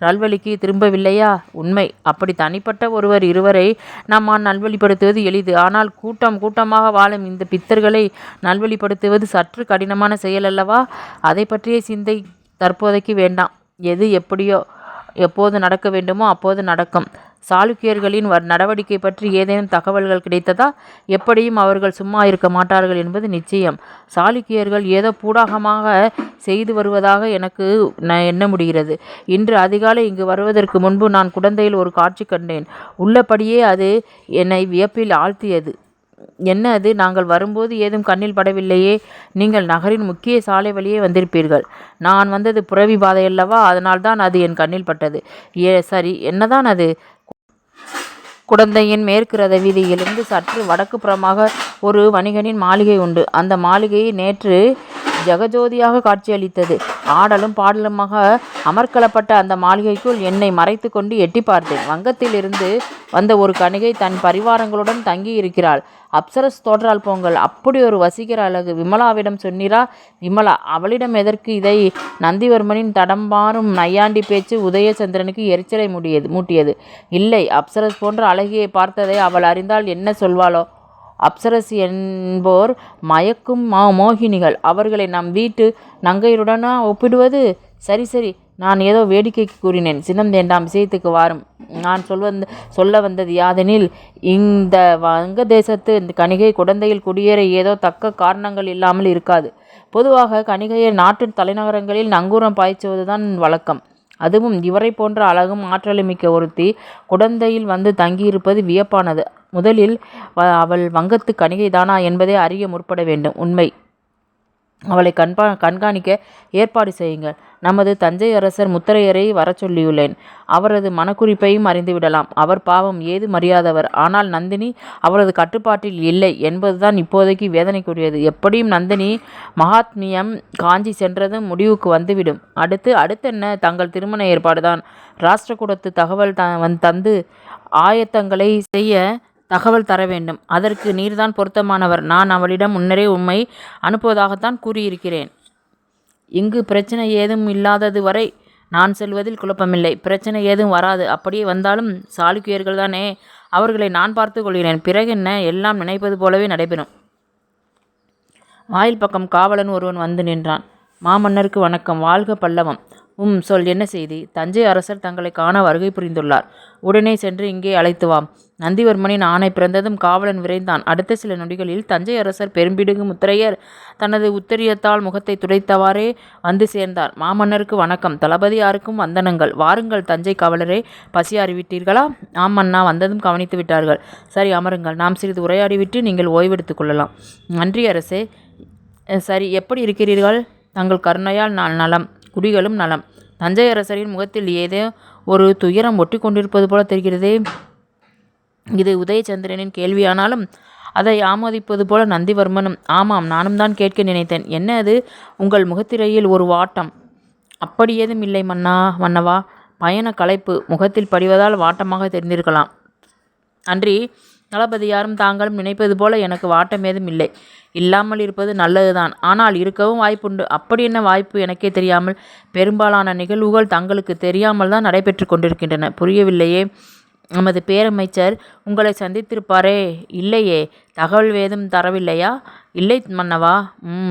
நல்வழிக்கு திரும்பவில்லையா? உண்மை. அப்படி தனிப்பட்ட ஒருவர் இருவரை நம்மால் நல்வழிப்படுத்துவது எளிது. ஆனால் கூட்டமாக வாழும் இந்த பித்தர்களை நல்வழிப்படுத்துவது சற்று கடினமான செயல் அல்லவா? அதை பற்றிய சிந்தை தற்போதைக்கு வேண்டாம். எது எப்படியோ எப்போது நடக்க வேண்டுமோ அப்போது நடக்கும். சாளுக்கியர்களின் நடவடிக்கை பற்றி ஏதேனும் தகவல்கள் கிடைத்ததா? எப்படியும் அவர்கள் சும்மா இருக்க மாட்டார்கள் என்பது நிச்சயம். சாளுக்கியர்கள் ஏதோ பூடாகமாக செய்து வருவதாக எனக்கு எண்ண முடிகிறது. இன்று அதிகாலை இங்கு வருவதற்கு முன்பு நான் குடந்தையில் ஒரு காட்சி கண்டேன். உள்ளபடியே அது என்னை வியப்பில் ஆழ்த்தியது. என்ன அது? நாங்கள் வரும்போது ஏதும் கண்ணில் படவில்லையே. நீங்கள் நகரின் முக்கிய சாலை வழியே வந்திருப்பீர்கள். நான் வந்தது புறவி பாதையல்லவா, அதனால்தான் அது என் கண்ணில் பட்டது. சரி, என்னதான் அது? குடந்தையின் மேற்கு ரத வீதியிலிருந்து சற்று வடக்கு புறமாக ஒரு வணிகனின் மாளிகை உண்டு. அந்த மாளிகை நேற்று ஜெகஜோதியாக காட்சியளித்தது. ஆடலும் பாடலுமாக அமர்க்களப்பட்ட அந்த மாளிகைக்குள் என்னை மறைத்து கொண்டு எட்டி பார்த்தேன். வங்கத்திலிருந்து வந்த ஒரு கணிகை தன் பரிவாரங்களுடன் தங்கி இருக்கிறாள். அப்சரஸ் தோற்றால் போங்கள். அப்படி ஒரு வசீகர அழகு. விமலாவிடம் சொன்னீரா? விமலா? அவளிடம் எதற்கு? இதை நந்திவர்மனின் தடம்பாரும் நையாண்டி பேச்சு உதயச்சந்திரனுக்கு எரிச்சலை மூட்டியது. இல்லை, அப்சரஸ் போன்ற அழகியை பார்த்ததை அவள் அறிந்தால் என்ன சொல்வாளோ? அப்சரஸ் என்போர் மயக்கும் மோகினிகள். அவர்களை நம் வீட்டு நங்கையருடனா ஒப்பிடுவது? சரி சரி, நான் ஏதோ வேடிக்கைக்கு கூறினேன். சினம் வேண்டாம், விஷயத்துக்கு வாரும். நான் சொல்ல வந்தது யாதெனில், இந்த வங்க தேசத்து கணிகை குடந்தையில் குடியேற ஏதோ தக்க காரணங்கள் இல்லாமல் இருக்காது. பொதுவாக கணிகையை நாட்டு தலைநகரங்களில் நங்கூரம் பாய்ச்சுவதுதான் வழக்கம். அதுவும் இவரை போன்ற அழகும் ஆற்றலுமிக்க ஒருத்தி குடந்தையில் வந்து தங்கியிருப்பது வியப்பானது. முதலில் அவள் வங்கத்து கணிகைதானா என்பதை அறிய முற்பட வேண்டும். உண்மை. அவளை கண்காணிக்க ஏற்பாடு செய்யுங்கள். நமது தஞ்சை அரசர் முத்தரையரை வர சொல்லியுள்ளேன். அவரது மனக்குறிப்பையும் அறிந்துவிடலாம். அவர் பாவம் ஏது மரியாதவர். ஆனால் நந்தினி அவரது கட்டுப்பாட்டில் இல்லை என்பதுதான் இப்போதைக்கு வேதனைக்குரியது. எப்படியும் நந்தினி மகாத்மியம் காஞ்சி சென்றதும் முடிவுக்கு வந்துவிடும். அடுத்தென்ன? தங்கள் திருமண ஏற்பாடுதான். ராஷ்டிரகூடத்து தகவல் தந்து ஆயத்தங்களை செய்ய தகவல் தர வேண்டும். அதற்கு நீர்தான் பொருத்தமானவர். நான் அவளிடம் முன்னரே உம்மை அனுப்புவதாகத்தான் கூறியிருக்கிறேன். இங்கு பிரச்சனை ஏதும் இல்லாதது வரை நான் செல்வதில் குழப்பமில்லை. பிரச்சனை ஏதும் வராது. அப்படியே வந்தாலும் சாளுக்கியர்கள் தானே, அவர்களை நான் பார்த்து கொள்கிறேன். பிறகென்ன? எல்லாம் நினைப்பது போலவே நடைபெறும். வாயில் பக்கம் காவலன் ஒருவன் வந்து நின்றான். மாமன்னருக்கு வணக்கம். வாழ்க பல்லவம். சொல், என்ன செய்தி? தஞ்சை அரசர் தங்களை காண வருகை புரிந்துள்ளார். உடனே சென்று இங்கே அழைத்து வாம். நந்திவர்மனின் ஆணை பிறந்ததும் காவலன் விரைந்தான். அடுத்த சில நொடிகளில் தஞ்சை அரசர் பெரும்பிடுகு முத்தரையர் தனது உத்தரியத்தால் முகத்தை துடைத்தவாறே வந்து சேர்ந்தார். மாமன்னருக்கு வணக்கம். தளபதியாருக்கும் வந்தனங்கள். வாருங்கள் தஞ்சை காவலரே, பசியாறிவிட்டீர்களா? ஆம் அண்ணா, வந்ததும் கவனித்து விட்டார்கள். சரி, அமருங்கள். நாம் சிறிது உரையாடிவிட்டு நீங்கள் ஓய்வெடுத்துக் கொள்ளலாம். நன்றி அரசே. சரி, எப்படி இருக்கிறீர்கள்? தங்கள் கருணையால் நான் நலம், குடிகளும் நலம். தஞ்சை அரசரின் முகத்தில் ஏதோ ஒரு துயரம் ஒட்டி கொண்டிருப்பது போல தெரிகிறதே. இது உதயச்சந்திரனின் கேள்வியானாலும் அதை ஆமோதிப்பது போல நந்திவர்மனும், ஆமாம், நானும் தான் கேட்க நினைத்தேன். என்ன அது? உங்கள் முகத்திரையில் ஒரு வாட்டம். அப்படி ஏதும் இல்லை மன்னவா. பயண களைப்பு முகத்தில் படிவதால் வாட்டமாக தெரிந்திருக்கலாம். அன்றி தளபதியாரும் தாங்களும் நினைப்பது போல எனக்கு வாட்டம் ஏதும் இல்லை. இல்லாமல் இருப்பது நல்லதுதான். ஆனால் இருக்கவும் வாய்ப்புண்டு. அப்படி என்ன வாய்ப்பு? எனக்கே தெரியாமல் பெரும்பாலான நிகழ்வுகள் தங்களுக்கு தெரியாமல் தான் நடைபெற்று கொண்டிருக்கின்றன. புரியவில்லையே. நமது பேரமைச்சர் உங்களை சந்தித்திருப்பாரே? இல்லையே. தகவல் வேதும் தரவில்லையா? இல்லை மன்னவா.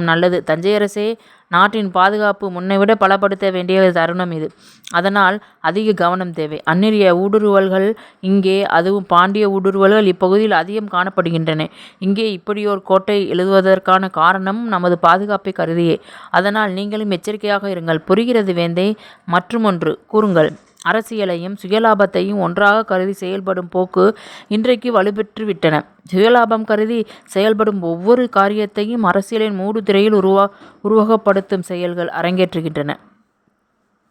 நல்லது. தஞ்சை அரசே, நாட்டின் பாதுகாப்பு முன்னைவிட பலப்படுத்த வேண்டிய தருணம் இது. அதனால் அதிக கவனம் தேவை. அந்நிய ஊடுருவல்கள் இங்கே, அதுவும் பாண்டிய ஊடுருவல்கள் இப்பகுதியில் அதிகம் காணப்படுகின்றன. இங்கே இப்படியோர் கோட்டை எழுதுவதற்கான காரணம் நமது பாதுகாப்பை கருதியே. அதனால் நீங்களும் எச்சரிக்கையாக இருங்கள். புரிகிறது வேந்தே. மற்றுமொன்று கூறுங்கள். அரசியலையும் சுயலாபத்தையும் ஒன்றாக கருதி செயல்படும் போக்கு இன்றைக்கு வலுப்பெற்று விட்டன. சுயலாபம் கருதி செயல்படும் ஒவ்வொரு காரியத்தையும் அரசியலின் மூடு திரையில் உருவகப்படுத்தும் செயல்கள் அரங்கேற்றுகின்றன.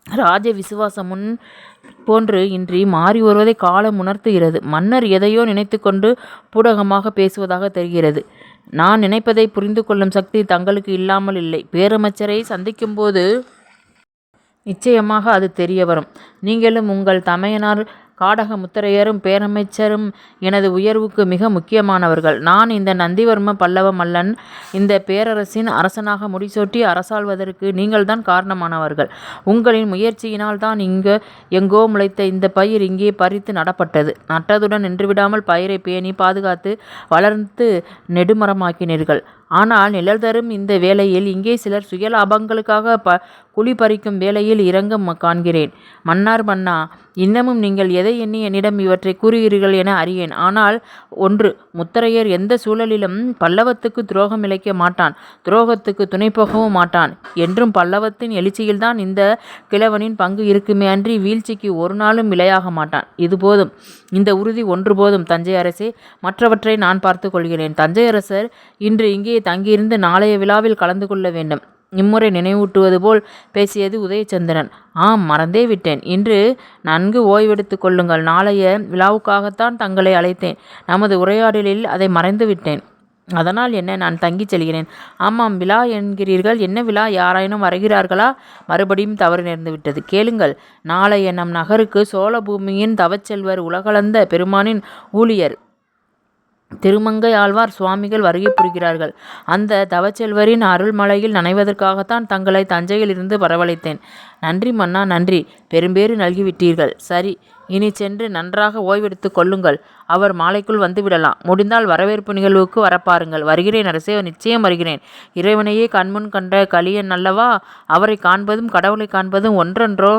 ராஜ விசுவாசம் முன் போன்று இன்றி மாறி வருவதை காலம் உணர்த்துகிறது. மன்னர் எதையோ நினைத்து கொண்டு பூடகமாக பேசுவதாக தெரிகிறது. நான் நினைப்பதை புரிந்து கொள்ளும் சக்தி தங்களுக்கு இல்லாமல் இல்லை. பேரமைச்சரை சந்திக்கும்போது நிச்சயமாக அது தெரிய வரும். நீங்களும் உங்கள் தமையனார் காடக முத்தரையரும் பேரமைச்சரும் எனது உயர்வுக்கு மிக முக்கியமானவர்கள். நான் இந்த நந்திவர்ம பல்லவ மல்லன் இந்த பேரரசின் அரசனாக முடிசூட்டி அரசாள்வதற்கு நீங்கள்தான் காரணமானவர்கள். உங்களின் முயற்சியினால் தான் எங்கோ முளைத்த இந்த பயிர் இங்கே பறித்து நடப்பட்டது. நட்டதுடன் நின்றுவிடாமல் பயிரை பேணி பாதுகாத்து வளர்த்து நெடுமரமாக்கினீர்கள். ஆனால் நிழல் தரும் இந்த வேளையில் இங்கே சிலர் சுயலாபங்களுக்காக குழி பறிக்கும் வேளையில் இறங்க காண்கிறேன். மன்னா, இன்னமும் நீங்கள் எதை எண்ணி என்னிடம் இவற்றை கூறுகிறீர்கள் என அறியேன். ஆனால் ஒன்று, முத்தரையர் எந்த சூழலிலும் பல்லவத்துக்கு துரோகம் இழைக்க மாட்டான், துரோகத்துக்கு துணை போகவும் மாட்டான் என்றும் பல்லவத்தின் எழுச்சியில்தான் இந்த கிழவனின் பங்கு இருக்குமே அன்றி வீழ்ச்சிக்கு ஒரு நாளும் விலையாக மாட்டான். இது போதும். இந்த உறுதி ஒன்று போதும். தஞ்சை அரசே, மற்றவற்றை நான் பார்த்து கொள்கிறேன். தஞ்சை அரசர் இன்று இங்கே தங்கியிருந்து நாளைய விழாவில் கலந்து கொள்ள வேண்டும். இம்முறை நினைவூட்டுவது போல் பேசியது உதயச்சந்திரன். ஆம், மறந்தே விட்டேன். இன்று நன்கு ஓய்வெடுத்து கொள்ளுங்கள். நாளைய விழாவுக்காகத்தான் தங்களை அழைத்தேன். நமது உரையாடலில் அதை மறைந்து விட்டேன். அதனால் என்ன, நான் தங்கிச் செல்கிறேன். ஆமாம், விழா என்கிறீர்கள். என்ன விழா? யாராயினும் வருகிறார்களா? மறுபடியும் தவறு நேர்ந்து விட்டது. கேளுங்கள். நாளைய நம் நகருக்கு சோழபூமியின் தவச்செல்வர் உலகளந்த பெருமானின் ஊழியர் திருமங்கை ஆழ்வார் சுவாமிகள் வருகை புரிகிறார்கள். அந்த தவச்செல்வரின் அருள்மலையில் நனைவதற்காகத்தான் தங்களை தஞ்சையில் இருந்து வரவழைத்தேன். நன்றி மன்னா, நன்றி. பெரும்பேறு நல்கிவிட்டீர்கள். சரி, இனி சென்று நன்றாக ஓய்வெடுத்து கொள்ளுங்கள். அவர் மாலைக்குள் வந்துவிடலாம். முடிந்தால் வரவேற்பு நிகழ்வுக்கு வரப்பாருங்கள். வருகிறேன் அரசே, நிச்சயம் வருகிறேன். இறைவனையே கண்முன் கண்ட கலியன் அல்லவா? அவரை காண்பதும் கடவுளை காண்பதும் ஒன்றன்றோ?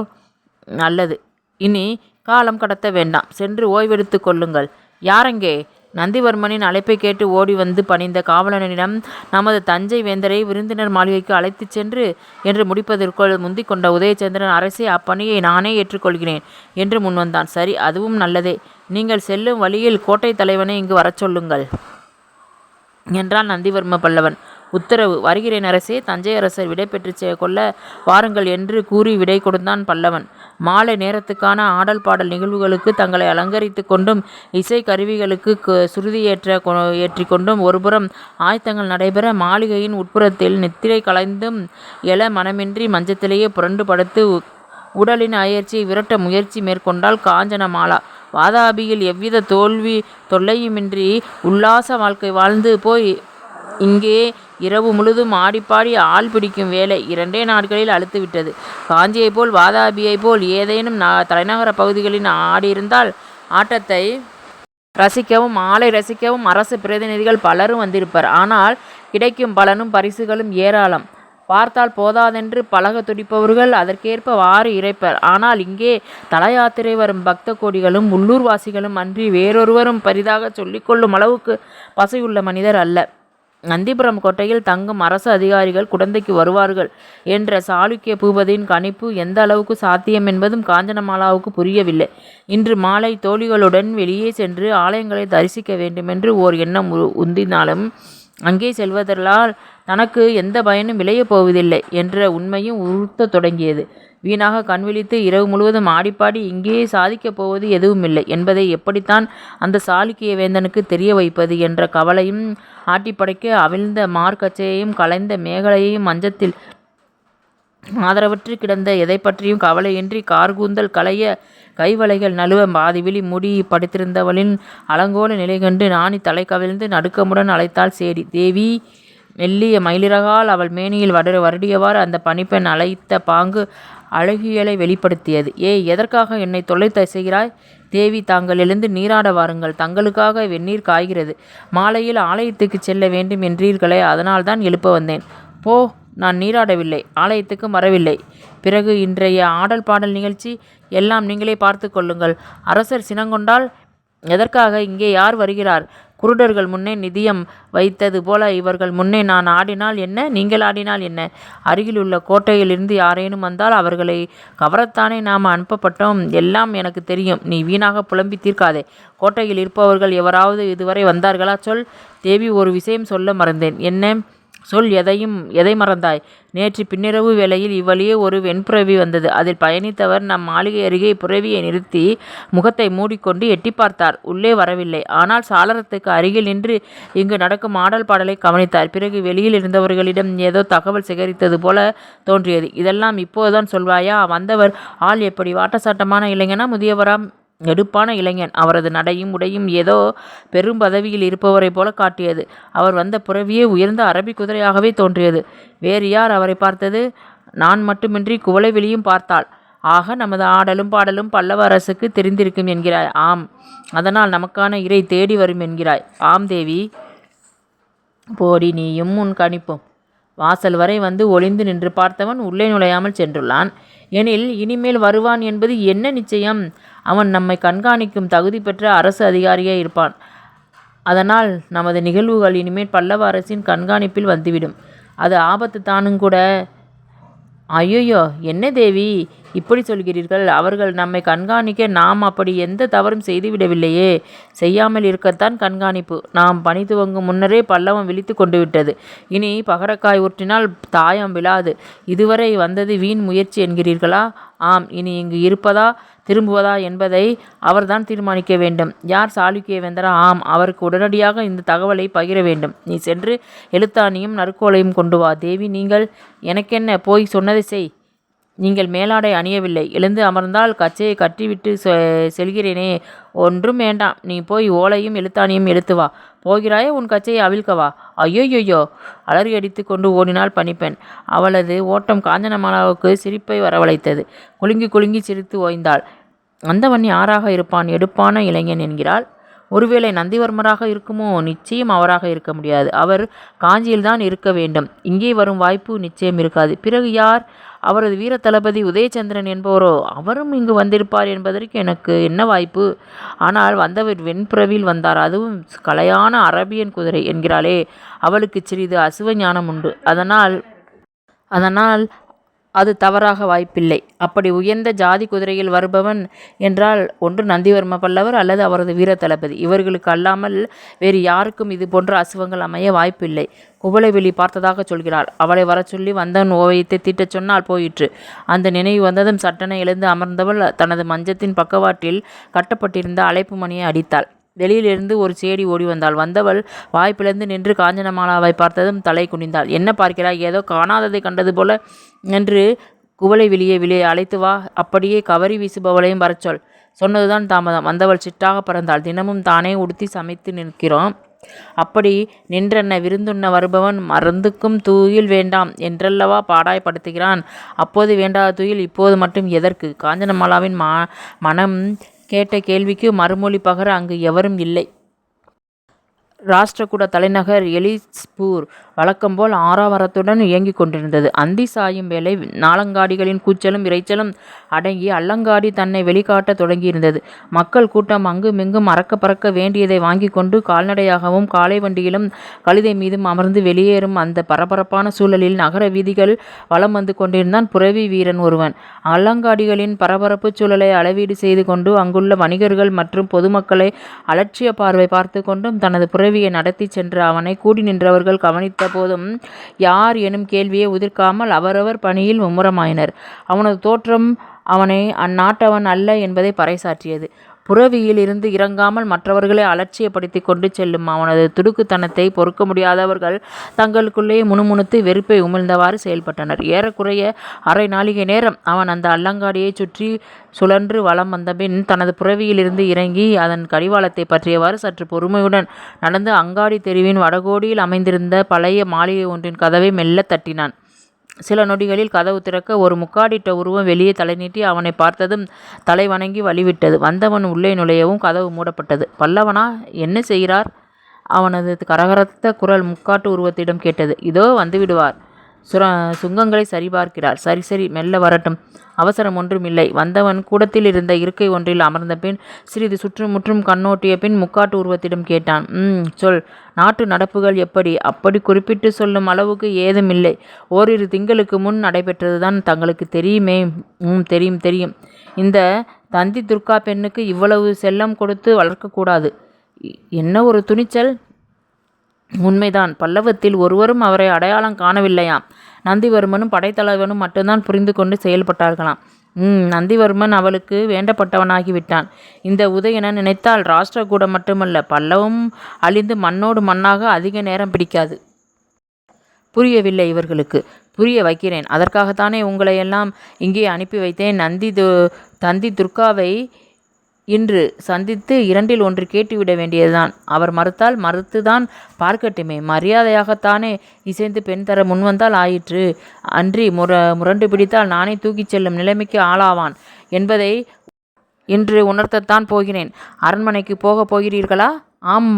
நல்லது. இனி காலம் கடத்த வேண்டாம். சென்று ஓய்வெடுத்து கொள்ளுங்கள். யாரெங்கே? நந்திவர்மனின் அழைப்பை கேட்டு ஓடி வந்து பணிந்த காவலனிடம் நமது தஞ்சை வேந்தரை விருந்தினர் மாளிகைக்கு அழைத்துச் சென்று என்று முடிப்பதற்குள் முந்திக் கொண்ட உதயச்சந்திரன், அரசே, அப்பணியை நானே ஏற்றுக்கொள்கிறேன் என்று முன்வந்தான். சரி, அதுவும் நல்லதே. நீங்கள் செல்லும் வழியில் கோட்டை தலைவனை இங்கு வரச் சொல்லுங்கள் என்றான் நந்திவர்ம பல்லவன். உத்தரவு. வருகிறேன் அரசே. தஞ்சை அரசர் விடை பெற்று கொள்ள வாருங்கள் என்று கூறி விடை கொடுத்தான் பல்லவன். மாலை நேரத்துக்கான ஆடல் பாடல் நிகழ்வுகளுக்கு தங்களை அலங்கரித்து கொண்டும் இசை கருவிகளுக்கு ஏற்றி கொண்டும் ஒருபுறம் ஆயத்தங்கள் நடைபெற, மாளிகையின் உட்புறத்தில் நித்திரை கலைந்தும் எழ மனமின்றி மஞ்சத்திலேயே புரண்டு படுத்து உடலின் அயற்சியை விரட்ட முயற்சி மேற்கொண்டால் காஞ்சனமாலா. வாதாபியில் எவ்வித தொல்லையுமின்றி உல்லாச வாழ்க்கை வாழ்ந்து போய் இங்கே இரவு முழுதும் ஆடிப்பாடி ஆள் பிடிக்கும் வேலை 2 நாட்களில் அழுத்து விட்டது. காஞ்சியை போல் வாதாபியை போல் ஏதேனும் தலைநகர பகுதிகளில் ஆடியிருந்தால் ஆட்டத்தை ரசிக்கவும் ஆளை ரசிக்கவும் அரசு பிரதிநிதிகள் பலரும் வந்திருப்பர். ஆனால் கிடைக்கும் பலனும் பரிசுகளும் ஏராளம். பார்த்தால் போதாதென்று பழக துடிப்பவர்கள் அதற்கேற்ப வாரி இறைப்பர். ஆனால் இங்கே தல யாத்திரை வரும் பக்த கோடிகளும் உள்ளூர்வாசிகளும் அன்றி வேறொருவரும் பரிதாக சொல்லிக்கொள்ளும் அளவுக்கு பசையுள்ள மனிதர் அல்ல. நந்திபுரம் கோட்டையில் தங்கும் அரசு அதிகாரிகள் குடந்தைக்கு வருவார்கள் என்ற சாளுக்கிய பூபதியின் கணிப்பு எந்த அளவுக்கு சாத்தியம் என்பதும் காஞ்சனமாலாவுக்கு புரியவில்லை. இன்று மாலை தோழிகளுடன் வெளியே சென்று ஆலயங்களை தரிசிக்க வேண்டுமென்று ஓர் எண்ணம் உந்தினாலும் அங்கே செல்வதலால் தனக்கு எந்த பயனும் விளையப் போவதில்லை என்ற உண்மையும் உறுத்தத் தொடங்கியது. வீணாக கண்விழித்து இரவு முழுவதும் ஆடிப்பாடி இங்கே சாதிக்கப் போவது எதுவுமில்லை என்பதை எப்படித்தான் அந்த சாளுக்கிய வேந்தனுக்கு தெரிய வைப்பது என்ற கவலையும் ஆட்டிப்படைக்க அவிழ்ந்த மார்க்கச்சையையும் கலைந்த மேகலையையும் மஞ்சத்தில் ஆதரவற்று கிடந்த எதை பற்றியும் கவலையின்றி கார்கூந்தல் களைய கைவளைகள் நழுவ பாதிவிழி மூடி படுத்திருந்தவளின் அலங்கோல நிலை கண்டு நாணி தலை கவிழ்ந்து நடுக்கமுடன் அழைத்தாள் சேடி. தேவி! மெல்லிய மயிலிறகால் அவள் மேனியில் வருடியவாறு அந்த பணிப்பெண் அழைத்த பாங்கு அழகியலை வெளிப்படுத்தியது. ஏய், எதற்காக என்னை தொல்லை செய்கிறாய்? தேவி, தாங்கள் எழுந்து நீராட வாருங்கள். தங்களுக்காக வெந்நீர் காய்கிறது. மாலையில் ஆலயத்துக்கு செல்ல வேண்டும் என்றீர்களே, அதனால்தான் எழுப்ப வந்தேன். போ, நான் நீராடவில்லை, ஆலயத்துக்கும் வரவில்லை. பிறகு இன்றைய ஆடல் பாடல் நிகழ்ச்சி எல்லாம் நீங்களே பார்த்து கொள்ளுங்கள். அரசர் சினங்கொண்டால் எதற்காக இங்கே யார் வருகிறார்? குருடர்கள் முன்னே நிதியம் வைத்தது போல இவர்கள் முன்னே நான் ஆடினால் என்ன, நீங்கள் ஆடினால் என்ன? அருகிலுள்ள கோட்டையிலிருந்து யாரேனும் வந்தால் அவர்களை கவரத்தானே நாம் அனுப்பப்பட்டோம். எல்லாம் எனக்கு தெரியும். நீ வீணாக புலம்பி தீர்க்காதே. கோட்டையில் இருப்பவர்கள் எவராவது இதுவரை வந்தார்களா? சொல். தேவி, ஒரு விஷயம் சொல்ல மறந்தேன். என்ன? சொல். எதை மறந்தாய்? நேற்று பின்னிரவு வேளையில் இவ்வழியே ஒரு வெண்புறவி வந்தது. அதில் பயணித்தவர் நம் மாளிகை அருகே புறவியை நிறுத்தி முகத்தை மூடிக்கொண்டு எட்டி பார்த்தார். உள்ளே வரவில்லை. ஆனால் சாளரத்துக்கு அருகில் நின்று இங்கு நடக்கும் ஆடல் பாடலை கவனித்தார். பிறகு வெளியில் இருந்தவர்களிடம் ஏதோ தகவல் சேகரித்தது போல தோன்றியது. இதெல்லாம் இப்போதுதான் சொல்வாயா? வந்தவர் ஆள் எப்படி? வாட்டசாட்டமான இளைஞனா, முதியவராம்? எடுப்பான இளைஞன். அவரது நடையும் உடையும் ஏதோ பெரும் பதவியில் இருப்பவரை போல காட்டியது. அவர் வந்த புறவியே உயர்ந்த அரபி குதிரையாகவே தோன்றியது. வேறு யார் அவரை பார்த்தது? நான் மட்டுமின்றி குவளைவெளியும் பார்த்தாள். ஆக, நமது ஆடலும் பாடலும் பல்லவ அரசுக்கு தெரிந்திருக்கும் என்கிறாய்? ஆம். அதனால் நமக்கான இறை தேடி வரும் என்கிறாய்? ஆம் தேவி. போடி, நீயும் உன் கணிப்பும். வாசல் வரை வந்து ஒளிந்து நின்று பார்த்தவன் உள்ளே நுழையாமல் சென்றுள்ளான். எனில் இனிமேல் வருவான் என்பது என்ன நிச்சயம்? அவன் நம்மை கண்காணிக்கும் தகுதி பெற்ற அரசு அதிகாரியே இருப்பான். அதனால் நமது நிகழ்வுகள் இனிமேல் பல்லவ அரசின் கண்காணிப்பில் வந்துவிடும். அது ஆபத்து தானுங்கூட. ஐயோ, என்ன தேவி இப்படி சொல்கிறீர்கள்? அவர்கள் நம்மை கண்காணிக்க நாம் அப்படி எந்த தவறும் செய்துவிடவில்லையே. செய்யாமல் இருக்கத்தான் கண்காணிப்பு. நாம் பணி துவங்கும் முன்னரே பல்லவம் விழித்து கொண்டு விட்டது. இனி பகரக்காய் உற்றினால் தாயம் விழாது. இதுவரை வந்தது வீண் முயற்சி என்கிறீர்களா? ஆம். இனி இங்கு இருப்பதா திரும்புவதா என்பதை அவர்தான் தீர்மானிக்க வேண்டும். யார்? சாளுக்கிய வேந்தரா? ஆம். அவருக்கு உடனடியாக இந்த தகவலை பகிர வேண்டும். நீ சென்று எழுத்தாணியும் நறுக்கோலையும் கொண்டு வா. தேவி, நீங்கள்? எனக்கென்ன, போய் சொன்னதை செய். நீங்கள் மேலாடை அணியவில்லை. எழுந்து அமர்ந்தால் கச்சையை கட்டிவிட்டு செல்கிறேனே. ஒன்றும் வேண்டாம். நீ போய் ஓலையும் எழுத்தாணியும் எடுத்து வா. போகிறாயே, உன் கச்சையை அவிழ்க்கவா? ஐயோயோயோ! அலறியடித்து கொண்டு ஓடினாள் பணிப்பெண். அவளது ஓட்டம் காஞ்சனமாலாவுக்கு சிரிப்பை வரவழைத்தது. குலுங்கி குலுங்கி சிரித்து ஓய்ந்தாள். வந்தவன் யாராக இருப்பான்? எடுப்பான இளைஞன் என்கிறாள். ஒருவேளை நந்திவர்மராக இருக்குமோ? நிச்சயம் அவராக இருக்க முடியாது. அவர் காஞ்சியில்தான் இருக்க வேண்டும். இங்கே வரும் வாய்ப்பு நிச்சயம் இருக்காது. பிறகு யார்? அவரது வீர தளபதி உதயச்சந்திரன் என்பவரோ? அவரும் இங்கு வந்திருப்பார் என்பதற்கு எனக்கு என்ன வாய்ப்பு? ஆனால் வந்தவர் வெண்புறவில் வந்தார். அதுவும் கலையான அரபியன் குதிரை என்கிறாளே, அவளுக்கு சிறிது அசுவ ஞானம் உண்டு. அதனால் அது தவறாக வாய்ப்பில்லை. அப்படி உயர்ந்த ஜாதி குதிரையில் வருபவன் என்றால் ஒன்று நந்திவர்ம பல்லவர் அல்லது அவரது வீர தளபதி. இவர்களுக்கு அல்லாமல் வேறு யாருக்கும் இது போன்ற அசுவங்கள் அமைய வாய்ப்பில்லை. குவளைவெளி பார்த்ததாக சொல்கிறாள். அவளை வர சொல்லி வந்தவன் ஓவியத்தை தீட்டச் சொன்னால் போயிற்று. அந்த நினைவு வந்ததும் சட்டென எழுந்து அமர்ந்தவள் தனது மஞ்சத்தின் பக்கவாட்டில் கட்டப்பட்டிருந்த அழைப்பு மணியை அடித்தாள். வெளியிலிருந்து ஒரு சேடி ஓடி வந்தாள். வந்தவள் வாய் பிளந்து நின்று காஞ்சனமாலாவை பார்த்ததும் தலை குனிந்தாள். என்ன பார்க்கிறாய்? ஏதோ காணாததை கண்டது போல என்று குவளை வெளியே அழைத்து வா. அப்படியே கவரி வீசுபவளையும் வரச்சொல். சொன்னதுதான் தாமதம். வந்தவள் சிட்டாக பறந்தாள். தினமும் தானே உடுத்தி சமைத்து நிற்கிறோம். அப்படி நின்றென்ன விருந்துண்ண வருபவன் மருந்துக்கும் தூயில் வேண்டாம் என்றல்லவா பாடாய்படுத்துகிறான். அப்போது வேண்டாத தூயில் இப்போது மட்டும் எதற்கு? காஞ்சனமாலாவின் மனம் கேட்ட கேள்விக்கு மறுமொழி பகர அங்கு எவரும் இல்லை. ராஷ்டிரகூட தலைநகர் எலிஸ்பூர் வழக்கம்போல் ஆரவாரத்துடன் இயங்கிக் கொண்டிருந்தது. அந்தி சாயும் வேளை நாளங்காடிகளின் கூச்சலும் இரைச்சலும் அடங்கி அல்லங்காடி தன்னை வெளிக்காட்டத் தொடங்கியிருந்தது. மக்கள் கூட்டம் அங்குமிங்கும் அறக்க பறக்க வேண்டியதை வாங்கி கொண்டு கால்நடையாகவும் காளை வண்டியிலும் கழுதை மீதும் அமர்ந்து வெளியேறும் அந்த பரபரப்பான சூழலில் நகர வீதிகள் வலம் வந்து கொண்டிருந்தான் புரவி வீரன் ஒருவன். அல்லங்காடிகளின் பரபரப்பு சூழலை அளவீடு செய்து கொண்டு அங்குள்ள வணிகர்கள் மற்றும் பொதுமக்களை அலட்சிய பார்வை பார்த்து கொண்டும் தனது புரவியை நடத்தி சென்ற அவனை கூடி நின்றவர்கள் கவனித்த போதும் யார் எனும் கேள்வியை உதிர்க்காமல் அவரவர் பணியில் மும்முரமாயினர். அவனது தோற்றம் அவனை அந்நாட்டவன் அல்ல என்பதை பறைசாற்றியது. புரவியில் இருந்து இறங்காமல் மற்றவர்களை அலட்சியப்படுத்தி கொண்டு செல்லும் அவனது துடுக்குத்தனத்தை பொறுக்க முடியாதவர்கள் தங்களுக்குள்ளே முணுமுணுத்து வெறுப்பை உமிழ்ந்தவாறு செயல்பட்டனர். ஏறக்குறைய அரை நாளிகை நேரம் அவன் அந்த அல்லங்காடியை சுற்றி சுழன்று வலம் வந்தபின் தனது புரவியிலிருந்து இறங்கி அதன் கடிவாளத்தை பற்றியவாறு சற்று பொறுமையுடன் நடந்து அங்காடி தெருவின் வடகோடியில் அமைந்திருந்த பழைய மாளிகை ஒன்றின் கதவை மெல்ல தட்டினான். சில நொடிகளில் கதவு திறக்க ஒரு முக்காடிட்ட உருவம் வெளியே தலை நீட்டி அவனை பார்த்ததும் தலை வணங்கி வழிவிட்டது. வந்தவன் உள்ளே நுழையவும் கதவு மூடப்பட்டது. பல்லவனா, என்ன செய்கிறார்? அவனது கரகரத்த குரல் முக்காட்டு உருவத்திடம் கேட்டது. இதோ வந்துவிடுவார். சுங்கங்களை சரிபார்க்கிறார். சரி சரி, மெல்ல வரட்டும், அவசரம் ஒன்றும் இல்லை. வந்தவன் கூடத்தில் இருந்த இருக்கை ஒன்றில் அமர்ந்த பின் சிறிது சுற்றுமுற்றும் கண்ணோட்டிய பின் முக்காட்டு உருவத்திடம் கேட்டான். சொல், நாட்டு நடப்புகள் எப்படி? அப்படி குறிப்பிட்டு சொல்லும் அளவுக்கு ஏதும் இல்லை. ஓரிரு திங்களுக்கு முன் நடைபெற்றதுதான் தங்களுக்கு தெரியுமே. தெரியும் தெரியும். இந்த தந்தி துர்கா பெண்ணுக்கு இவ்வளவு செல்லம் கொடுத்து வளர்க்கக்கூடாது. என்ன ஒரு துணிச்சல்! உண்மைதான். பல்லவத்தில் ஒருவரும் அவரை அடையாளம் காணவில்லையாம். நந்திவர்மனும் படைத்தலைவனும் மட்டும்தான் புரிந்து கொண்டு செயல்பட்டார்களாம். நந்திவர்மன் அவளுக்கு வேண்டப்பட்டவனாகிவிட்டான். இந்த உதயணன் நினைத்தால் ராஷ்டிரகூடம் மட்டுமல்ல, பல்லவும் அழிந்து மண்ணோடு மண்ணாக அதிக நேரம் பிடிக்காது. புரியவில்லை இவர்களுக்கு. புரிய வைக்கிறேன். அதற்காகத்தானே உங்களையெல்லாம் இங்கே அனுப்பி வைத்தேன். தந்தி துர்காவை இன்று சந்தித்து இரண்டில் ஒன்று கேட்டுவிட வேண்டியதுதான். அவர் மறுத்தால் மறுத்துதான் பார்க்கட்டுமே. மரியாதையாகத்தானே இசைந்து பெண் தர முன்வந்தால் ஆயிற்று. அன்றி முரண்டு பிடித்தால் நானே தூக்கிச் செல்லும் நிலைமைக்கு ஆளாவான் என்பதை இன்று உணர்த்தத்தான் போகிறேன். அரண்மனைக்கு போகப் போகிறீர்களா? ஆம்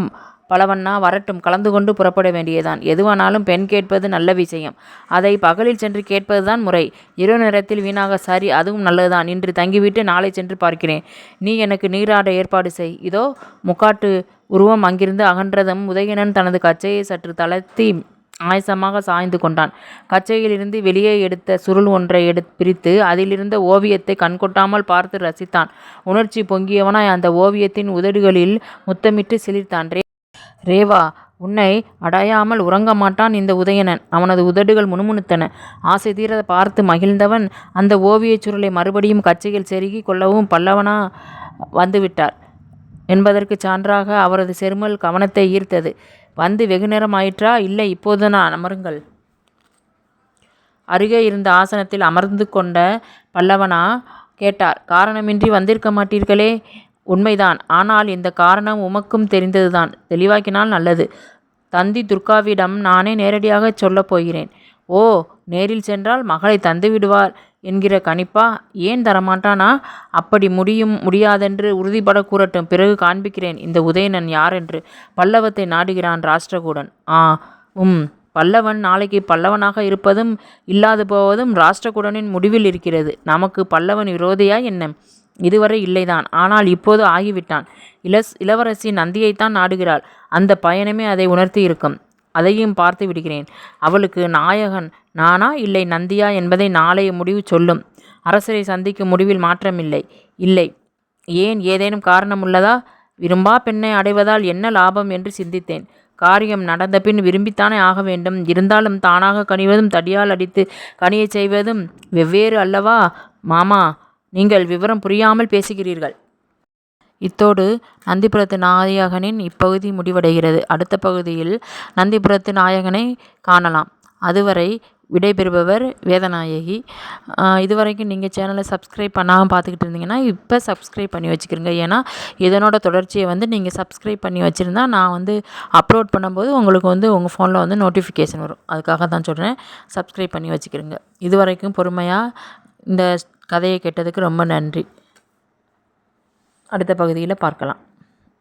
பலவண்ணா, வரட்டும். கலந்து கொண்டு புறப்பட வேண்டியதான். எதுவானாலும் பெண் கேட்பது நல்ல விஷயம். அதை பகலில் சென்று கேட்பதுதான் முறை. இரவு நேரத்தில் வீணாக. சரி, அதுவும் நல்லதுதான். இன்று தங்கிவிட்டு நாளை சென்று பார்க்கிறேன். நீ எனக்கு நீராட ஏற்பாடு செய். இதோ. முக்காட்டு உருவம் அங்கிருந்து அகன்றதும் உதயணன் தனது கச்சையை சற்று தளர்த்தி ஆயசமாக சாய்ந்து கொண்டான். கச்சையிலிருந்து வெளியே எடுத்த சுருள் ஒன்றை பிரித்து அதிலிருந்த ஓவியத்தை கண்கொட்டாமல் பார்த்து ரசித்தான். உணர்ச்சி பொங்கியவனாய் அந்த ஓவியத்தின் உதடுகளில் முத்தமிட்டு சிலிர்த்தான். ரேவா, உன்னை அடையாமல் உறங்க மாட்டான் இந்த உதயணன். அவனது உதடுகள் முணுமுணுத்தன. ஆசை தீர பார்த்து மகிழ்ந்தவன் அந்த ஓவியச் சுருளை மறுபடியும் கச்சையில் செருகி கொள்ளவும் பல்லவனா வந்துவிட்டார் என்பதற்கு சான்றாக அவரது செருமல் கவனத்தை ஈர்த்தது. வந்து வெகு நேரம் ஆயிற்றா? இல்லை, இப்போதுதான். அமருங்கள். அருகே இருந்த ஆசனத்தில் அமர்ந்து கொண்ட பல்லவனா கேட்டார். காரணமின்றி வந்திருக்க மாட்டீர்களே? உண்மைதான். ஆனால் இந்த காரணம் உமக்கும் தெரிந்ததுதான். தெளிவாக்கினால் நல்லது. தந்தி துர்காவிடம் நானே நேரடியாக சொல்லப் போகிறேன். ஓ, நேரில் சென்றால் மகளை தந்து விடுவார் என்கிற கணிப்பா? ஏன் தரமாட்டானா? அப்படி முடியாதென்று உறுதிபட கூறட்டும். பிறகு காண்பிக்கிறேன் இந்த உதயணன் யாரென்று. பல்லவத்தை நாடுகிறான் ராஷ்டிரகூடன். பல்லவன் நாளைக்கு பல்லவனாக இருப்பதும் இல்லாது போவதும் ராஷ்டிரகூடனின் முடிவில் இருக்கிறது. நமக்கு பல்லவன் விரோதியா என்ன? இதுவரை இல்லைதான். ஆனால் இப்போது ஆகிவிட்டான். இளவரசி நந்தியைத்தான் நாடுகிறாள். அந்த பயணமே அதை உணர்த்தி இருக்கும். அதையும் பார்த்து விடுகிறேன். அவளுக்கு நாயகன் நானா இல்லை நந்தியா என்பதை நாளைய முடிவு சொல்லும். அரசரை சந்திக்கும் முடிவில் மாற்றமில்லை. இல்லை. ஏன்? ஏதேனும் காரணம் உள்ளதா? விரும்பா பெண்ணை அடைவதால் என்ன லாபம் என்று சிந்தித்தேன். காரியம் நடந்த பின் விரும்பித்தானே ஆக வேண்டும். இருந்தாலும் தானாக கனிவதும் தடியால் அடித்து கனியச் செய்வதும் வெவ்வேறு அல்லவா? மாமா, நீங்கள் விவரம் புரியாமல் பேசுகிறீர்கள். இத்தோடு நந்திபுரத்து நாயகனின் இப்பகுதி முடிவடைகிறது. அடுத்த பகுதியில் நந்திபுரத்து நாயகனை காணலாம். அதுவரை விடைபெறுபவர் வேதநாயகி. இதுவரைக்கும் நீங்கள் சேனலை சப்ஸ்கிரைப் பண்ணாமல் பார்த்துக்கிட்டு இருந்தீங்கன்னா இப்போ சப்ஸ்கிரைப் பண்ணி வச்சுக்கிறீங்க. ஏன்னா இதனோட தொடர்ச்சியை நீங்கள் சப்ஸ்கிரைப் பண்ணி வச்சுருந்தா நான் அப்லோட் பண்ணும்போது உங்களுக்கு உங்கள் ஃபோனில் நோட்டிஃபிகேஷன் வரும். அதுக்காக தான் சொல்கிறேன், சப்ஸ்கிரைப் பண்ணி வச்சுக்கிறீங்க. இதுவரைக்கும் பொறுமையாக இந்த கதையை கேட்டதுக்கு ரொம்ப நன்றி. அடுத்த பகுதியில் பார்க்கலாம்.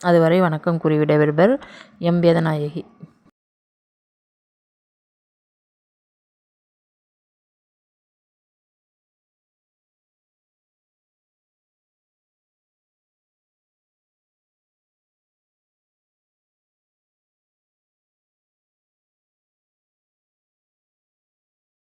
அதுவரை வணக்கம் கூறி விடைபெறுவர் எம் வேதநாயகி.